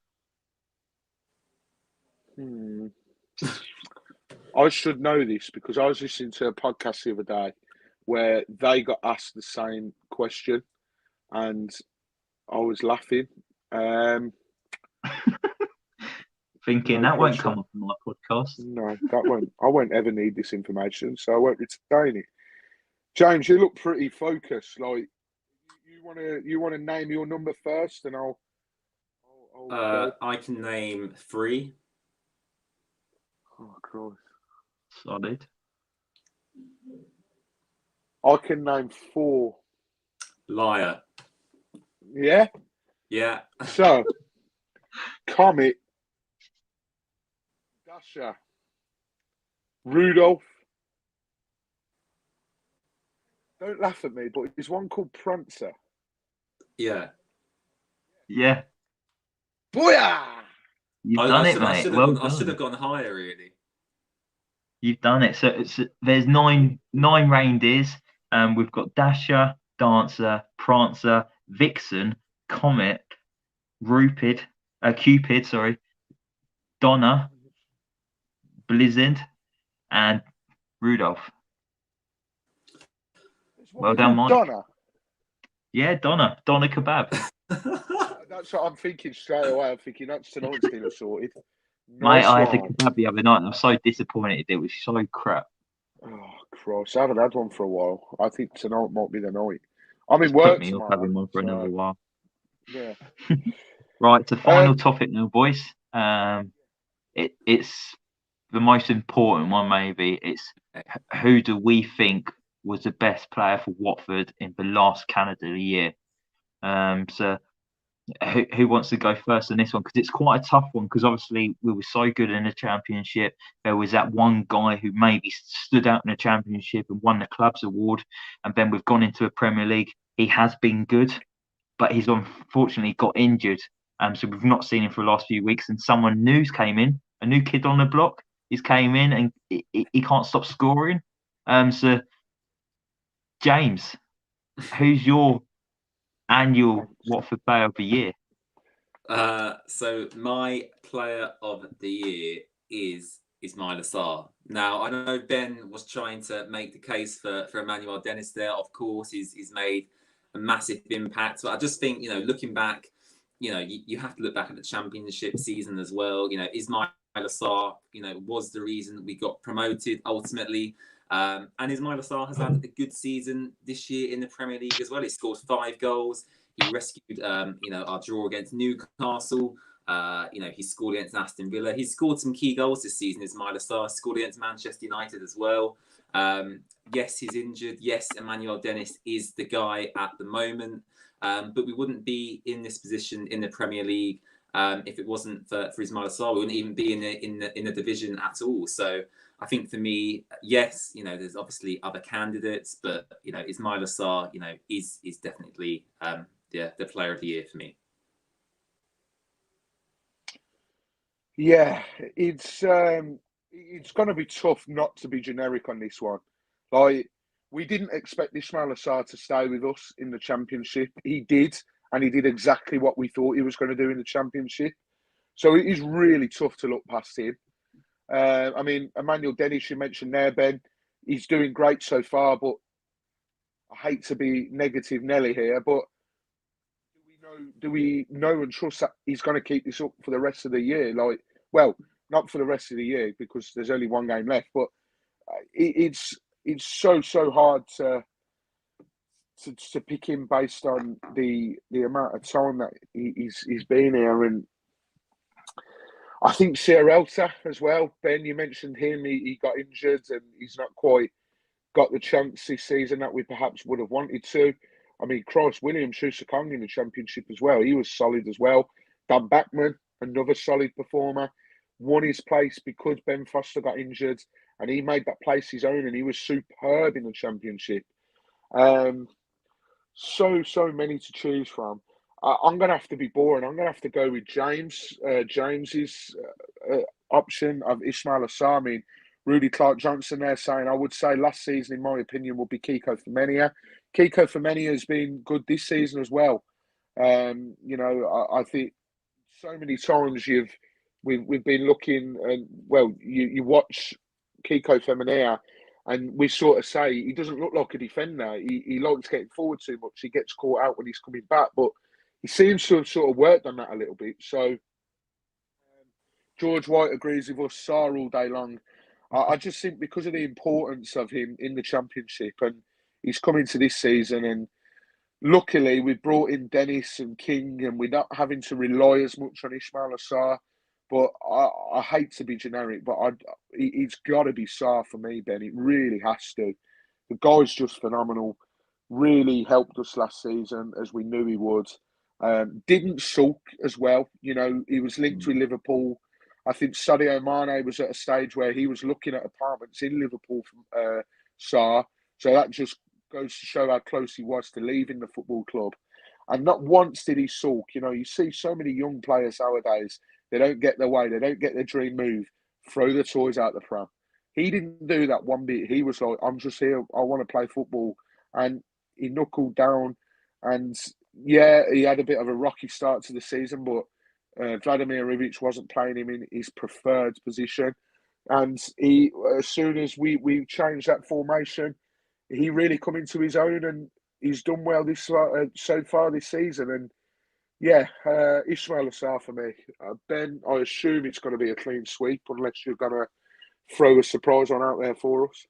I should know this because I was listening to a podcast the other day where they got asked the same question, and I was laughing. Thinking that won't come up on my podcast. No, that won't. I won't ever need this information, so I won't retain it. James, you look pretty focused. Like, you want to name your number first, and I'll I can name 3. Oh, Christ. Solid. I can name 4. Liar. Yeah? Yeah. So, Comet, Dasher, Rudolph. Don't laugh at me, but there's one called Prancer. Yeah. Yeah. Booyah! You've done it, mate. I should have gone higher, really. You've done it. So there's nine reindeers. We've got Dasher, Dancer, Prancer, Vixen, Comet, Cupid, sorry, Donna, Blizzard, and Rudolph. Well done, Mike. Donna. Yeah, Donna Kebab. That's what I'm thinking straight away. I'm thinking that's tonight's dinner sorted. Nice. Mate, I had the kebab the other night, and I was so disappointed. It was so crap. Oh, Christ. I haven't had one for a while. I think tonight might be the night. I'm in work tomorrow. Having one for another while. Yeah. Right, the final topic now, boys. It's the most important one, maybe. It's who do we think was the best player for Watford in the last calendar year? So who wants to go first on this one? Because it's quite a tough one, because obviously we were so good in the Championship. There was that one guy who maybe stood out in the Championship and won the club's award, and then we've gone into a Premier League. He has been good, but he's unfortunately got injured. So we've not seen him for the last few weeks, and someone new's came in, a new kid on the block. He's came in and he can't stop scoring. So James, who's your annual Watford Player of the Year? So my Player of the Year is Ismaila Sarr. Now, I know Ben was trying to make the case for Emmanuel Dennis there. Of course, he's made a massive impact. But I just think, looking back, you have to look back at the Championship season as well. Ismaila Sarr, was the reason that we got promoted ultimately. And Ismaila Sarr has had a good season this year in the Premier League as well. He scored 5 goals. He rescued, our draw against Newcastle. He scored against Aston Villa. He's scored some key goals this season. Ismaila Sarr scored against Manchester United as well. Yes, he's injured. Yes, Emmanuel Dennis is the guy at the moment. But we wouldn't be in this position in the Premier League if it wasn't for Ismaila Sarr. We wouldn't even be in the division at all. So I think for me, yes, there's obviously other candidates, but Ismaila Sarr, is definitely the Player of the Year for me. Yeah, it's going to be tough not to be generic on this one. Like, we didn't expect Ismaila Sarr to stay with us in the Championship. He did, and he did exactly what we thought he was going to do in the Championship. So it is really tough to look past him. Emmanuel Dennis, you mentioned there, Ben, he's doing great so far, but I hate to be negative Nelly here, but do we know and trust that he's going to keep this up for the rest of the year? not for the rest of the year because there's only one game left. But it's so hard to pick him based on the amount of time that he's been here. And I think Sierralta as well. Ben, you mentioned him. He got injured and he's not quite got the chance this season that we perhaps would have wanted to. I mean, Christ Williams, Shusakong in the Championship as well. He was solid as well. Dan Backman, another solid performer, won his place because Ben Foster got injured and he made that place his own and he was superb in the Championship. So many to choose from. I'm going to have to be boring. I'm going to have to go with James. James's option of Ismail Assar. I mean, Rudy Clark-Johnson there saying, I would say last season, in my opinion, would be Kiko Femenia. Kiko Femenia has been good this season as well. You know, I think so many times we've been looking and, well, you watch Kiko Femenia and we sort of say he doesn't look like a defender. He likes getting forward too much. He gets caught out when he's coming back, but he seems to have sort of worked on that a little bit. So George White agrees with us, Sarr all day long. I just think because of the importance of him in the Championship and he's coming to this season and luckily we've brought in Dennis and King and we're not having to rely as much on Ismail Assar. But I hate to be generic, but it's got to be Sarr for me, Ben. It really has to. The guy's just phenomenal. Really helped us last season as we knew he would. Didn't sulk as well. You know, he was linked with Liverpool. I think Sadio Mane was at a stage where he was looking at apartments in Liverpool from Sarr. So that just goes to show how close he was to leaving the football club. And not once did he sulk. You know, you see so many young players nowadays, they don't get their way, they don't get their dream move, throw the toys out the pram. He didn't do that one bit. He was like, I'm just here, I want to play football. And he knuckled down. And yeah, he had a bit of a rocky start to the season, but Vladimir Ivic wasn't playing him in his preferred position. And he, as soon as we changed that formation, he really come into his own and he's done well this so far this season. And yeah, Ismail Assar for me. Ben, I assume it's going to be a clean sweep unless you're going to throw a surprise one out there for us.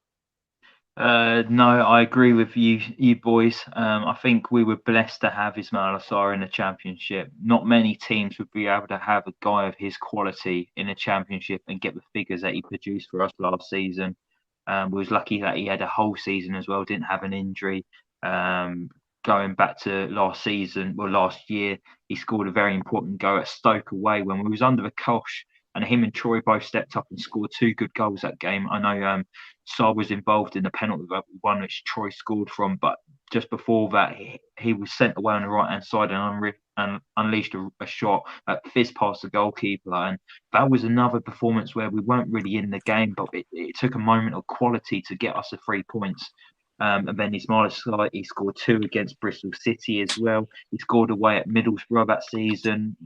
No, I agree with you boys. I think we were blessed to have Ismail Assar in the Championship. Not many teams would be able to have a guy of his quality in the Championship and get the figures that he produced for us last season. We was lucky that he had a whole season as well, didn't have an injury. Going back to last year, he scored a very important goal at Stoke away when we was under the cosh, and him and Troy both stepped up and scored 2 good goals that game. I know Sarr was involved in the penalty one which Troy scored from, but just before that, he was sent away on the right-hand side and unleashed a shot that fizzed past the goalkeeper. And that was another performance where we weren't really in the game, but it took a moment of quality to get us the 3 points. And then Ismail Assar, he scored 2 against Bristol City as well. He scored away at Middlesbrough that season.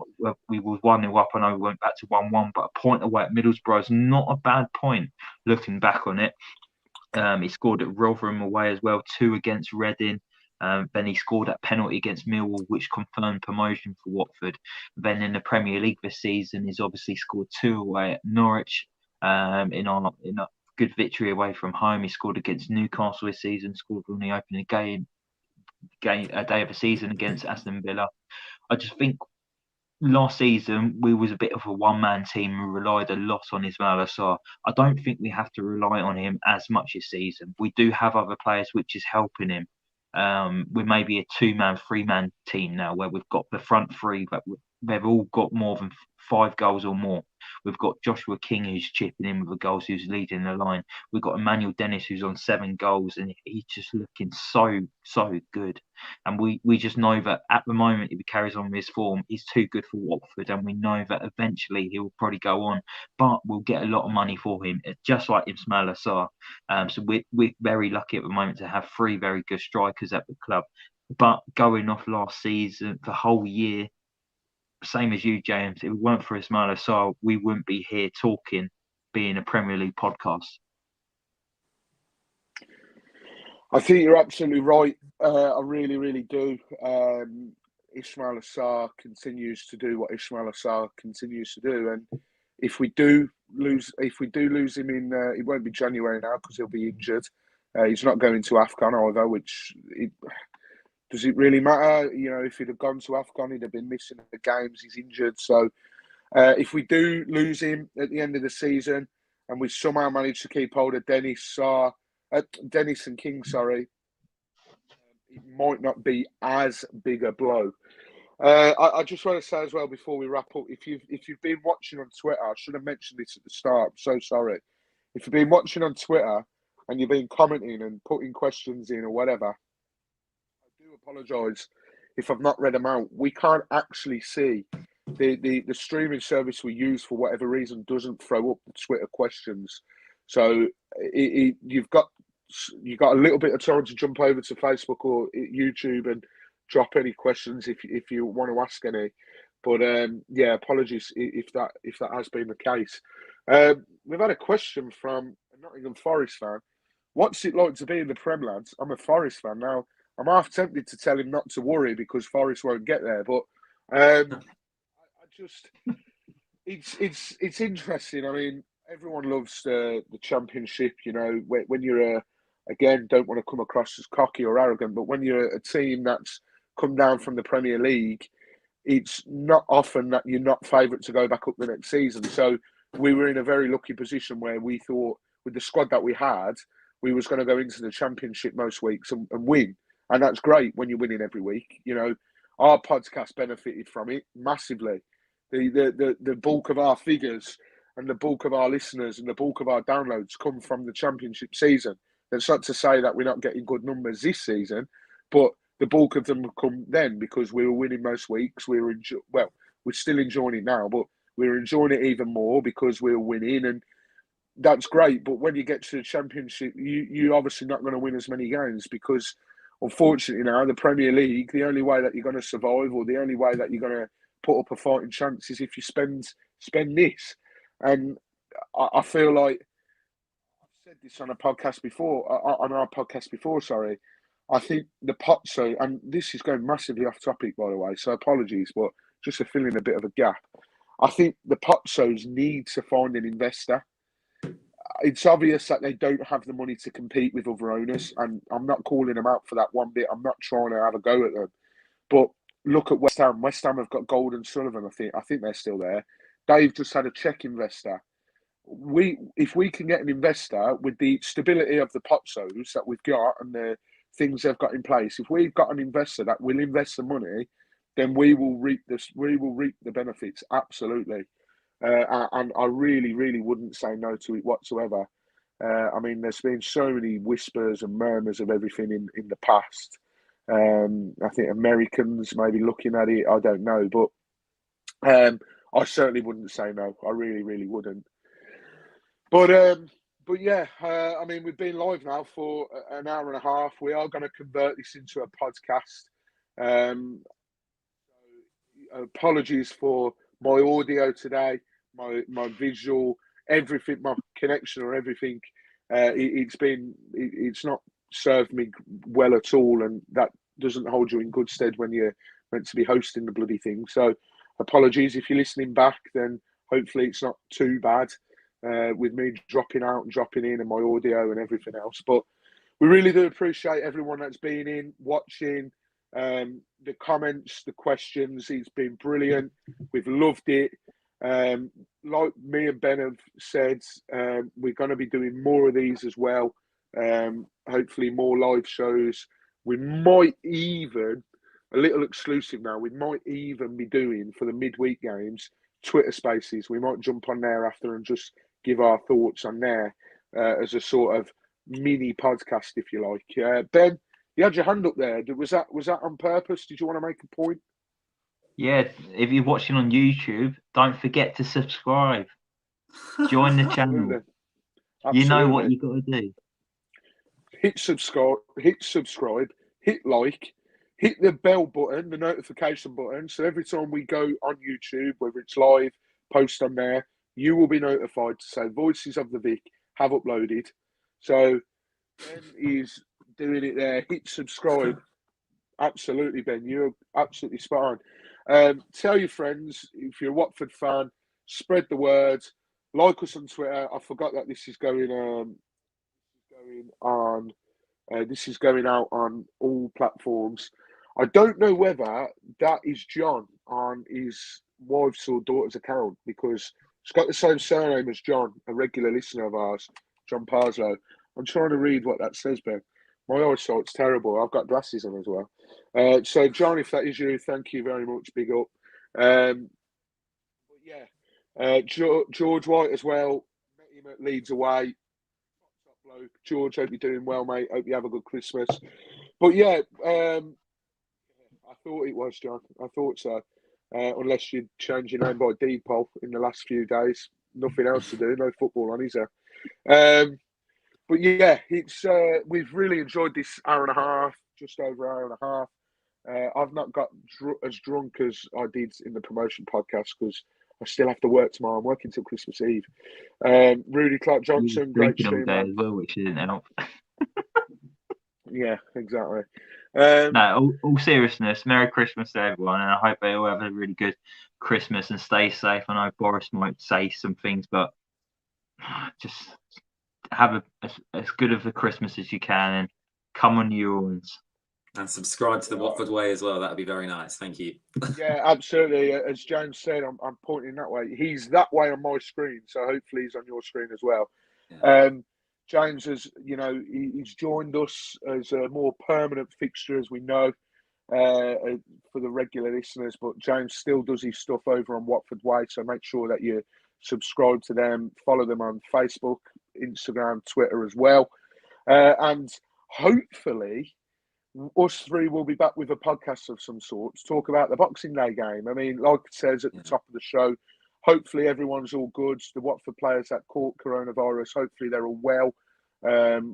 We were 1-0 up. I know we went back to 1-1, but a point away at Middlesbrough is not a bad point looking back on it. He scored at Rotherham away as well, 2 against Reading. Then he scored that penalty against Millwall, which confirmed promotion for Watford. Then in the Premier League this season, he's obviously scored 2 away at Norwich in a good victory away from home. He scored against Newcastle this season, scored on the opening game a day of the season against Aston Villa. I just think last season we was a bit of a one-man team and relied a lot on Ismail Assar. I don't think we have to rely on him as much this season. We do have other players which is helping him. We're maybe a 2-man, 3-man team now where we've got the front 3, but they've all got more than 5 goals or more. We've got Joshua King who's chipping in with the goals, who's leading the line. We've got Emmanuel Dennis who's on 7 goals and he's just looking so good. And we just know that at the moment, if he carries on with his form, he's too good for Watford, and we know that eventually he will probably go on, but we'll get a lot of money for him, just like Ismail Assar. So we're very lucky at the moment to have 3 very good strikers at the club. But going off last season, the whole year, same as you, James, if it weren't for Ismail Assar, we wouldn't be here talking, being a Premier League podcast. I think you're absolutely right. I really do. Ismail Assar continues to do what Ismail Assar continues to do. And if we do lose him in, it won't be January now because he'll be injured. He's not going to AFCON either, does it really matter? You know, if he'd have gone to AFCON, he'd have been missing the games. He's injured. So if we do lose him at the end of the season and we somehow manage to keep hold of Dennis and King, it might not be as big a blow. I just want to say as well before we wrap up, if you've been watching on Twitter, I should have mentioned this at the start. I'm so sorry. If you've been watching on Twitter and you've been commenting and putting questions in or whatever, I do apologise if I've not read them out. We can't actually see the streaming service we use for whatever reason doesn't throw up the Twitter questions. So you've got a little bit of time to jump over to Facebook or YouTube and drop any questions if you want to ask any. But yeah, apologies if that has been the case. We've had a question from a Nottingham Forest fan. What's it like to be in the Prem, lads? I'm a Forest fan now. I'm half tempted to tell him not to worry because Forest won't get there, but it's interesting. I mean, everyone loves the Championship. You know, when you're again, don't want to come across as cocky or arrogant, but when you're a team that's come down from the Premier League, it's not often that you're not favourite to go back up the next season. So we were in a very lucky position where we thought, with the squad that we had, we was going to go into the Championship most weeks and win. And that's great when you're winning every week. You know, our podcast benefited from it massively. The bulk of our figures and the bulk of our listeners and the bulk of our downloads come from the Championship season. That's not to say that we're not getting good numbers this season, but the bulk of them come then because we were winning most weeks. We're still enjoying it now, but we're enjoying it even more because we're winning, and that's great. But when you get to the Championship, you're obviously not going to win as many games because, unfortunately, now the Premier League, the only way that you're going to survive or the only way that you're going to put up a fighting chance is if you spend this. And I feel like I've said this on our podcast before. Sorry, I think the Pozzo, and this is going massively off topic, by the way, so apologies, but just to fill in a bit of a gap, I think the Pozzos need to find an investor. It's obvious that they don't have the money to compete with other owners, and I'm not calling them out for that one bit. I'm not trying to have a go at them. But look at West Ham. West Ham have got Gold and Sullivan, I think they're still there. They've just had a Czech investor. If we can get an investor with the stability of the Pozzos that we've got and the things they've got in place, if we've got an investor that will invest the money, then we will reap the benefits, absolutely. And I really, really wouldn't say no to it whatsoever. I mean, there's been so many whispers and murmurs of everything in the past. I think Americans may be looking at it, I don't know, but I certainly wouldn't say no. I really, really wouldn't. But yeah, I mean, we've been live now for an hour and a half. We are going to convert this into a podcast. So apologies for my audio today, my visual, everything, my connection or everything. It's not served me well at all, and that doesn't hold you in good stead when you're meant to be hosting the bloody thing. So apologies if you're listening back. Then hopefully it's not too bad. With me dropping out and dropping in and my audio and everything else. But we really do appreciate everyone that's been in, watching, the comments, the questions. It's been brilliant. We've loved it. Like me and Ben have said, we're going to be doing more of these as well. Hopefully more live shows. We might even, a little exclusive now, we might even be doing for the midweek games, Twitter Spaces. We might jump on there after and just give our thoughts on there as a sort of mini podcast, if you like. Ben, you had your hand up there. Was that on purpose? Did you want to make a point? Yeah, if you're watching on YouTube, don't forget to subscribe. Join the channel. Absolutely. You know what you got to do. Hit subscribe, hit like, hit the bell button, the notification button. So every time we go on YouTube, whether it's live, post on there, you will be notified to say Voices of the Vic have uploaded. So Ben is doing it there. Hit subscribe. Absolutely, Ben. You're absolutely spot on. Tell your friends, if you're a Watford fan, spread the word, like us on Twitter. I forgot that this is going on. This is going out on all platforms. I don't know whether that is John on his wife's or daughter's account, because it's got the same surname as John, a regular listener of ours, John Parslow. I'm trying to read what that says, Ben. My eyesight's terrible. I've got glasses on as well. So, John, if that is you, thank you very much. Big up. But yeah, George White as well. Met him at Leeds away. Top bloke. George, hope you're doing well, mate. Hope you have a good Christmas. But yeah, I thought it was John. I thought so. Unless you change your name by default in the last few days. Nothing else to do. No football on, is there? But yeah, it's we've really enjoyed this hour and a half, just over hour and a half. I've not got as drunk as I did in the promotion podcast because I still have to work tomorrow. I'm working till Christmas Eve. Rudy Clark Johnson, great Drinking all stream, day man. as well, which didn't help. Yeah, exactly. No, all seriousness, Merry Christmas to everyone, and I hope they all have a really good Christmas and stay safe. I know Boris might say some things, but just have as good of a Christmas as you can, and come on New Orleans. And subscribe to the Watford Way as well. That would be very nice. Thank you. Yeah, absolutely. As James said, I'm pointing that way. He's that way on my screen, so hopefully he's on your screen as well. Yeah. James has, he's joined us as a more permanent fixture, as we know, for the regular listeners. But James still does his stuff over on Watford Way, so make sure that you subscribe to them, follow them on Facebook, Instagram, Twitter as well, and hopefully us three will be back with a podcast of some sort to talk about the Boxing Day game. I mean, like it says at the top of the show, hopefully everyone's all good. The Watford players that caught coronavirus, hopefully they're all well,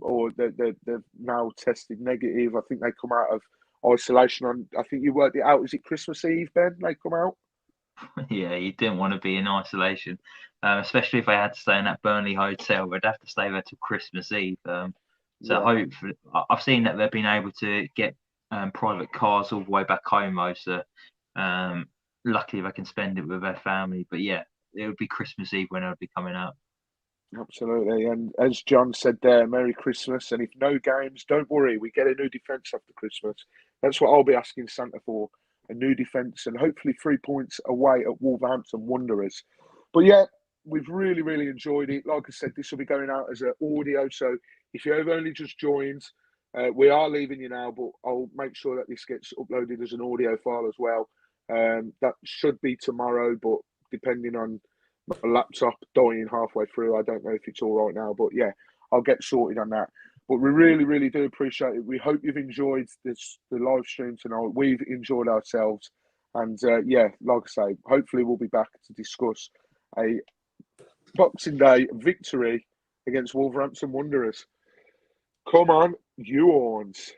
or they've now tested negative. I think they come out of isolation on, I think you worked it out, is it Christmas Eve, Ben, they come out? Yeah, you didn't want to be in isolation, especially if they had to stay in that Burnley hotel. They'd have to stay there till Christmas Eve. Hopefully, I've seen that they've been able to get private cars all the way back home, though. So luckily they can spend it with their family. But yeah, it would be Christmas Eve when it would be coming out. Absolutely. And as John said there, Merry Christmas. And if no games, don't worry, we get a new defence after Christmas. That's what I'll be asking Santa for, a new defence and hopefully 3 points away at Wolverhampton Wanderers. But yeah, we've really, really enjoyed it. Like I said, this will be going out as an audio. So if you have only just joined, we are leaving you now, but I'll make sure that this gets uploaded as an audio file as well. That should be tomorrow, but depending on my laptop dying halfway through, I don't know if it's all right now. But yeah, I'll get sorted on that. But we really, really do appreciate it. We hope you've enjoyed the live stream tonight. We've enjoyed ourselves. And yeah, like I say, hopefully we'll be back to discuss a Boxing Day victory against Wolverhampton Wanderers. Come on, you Horns.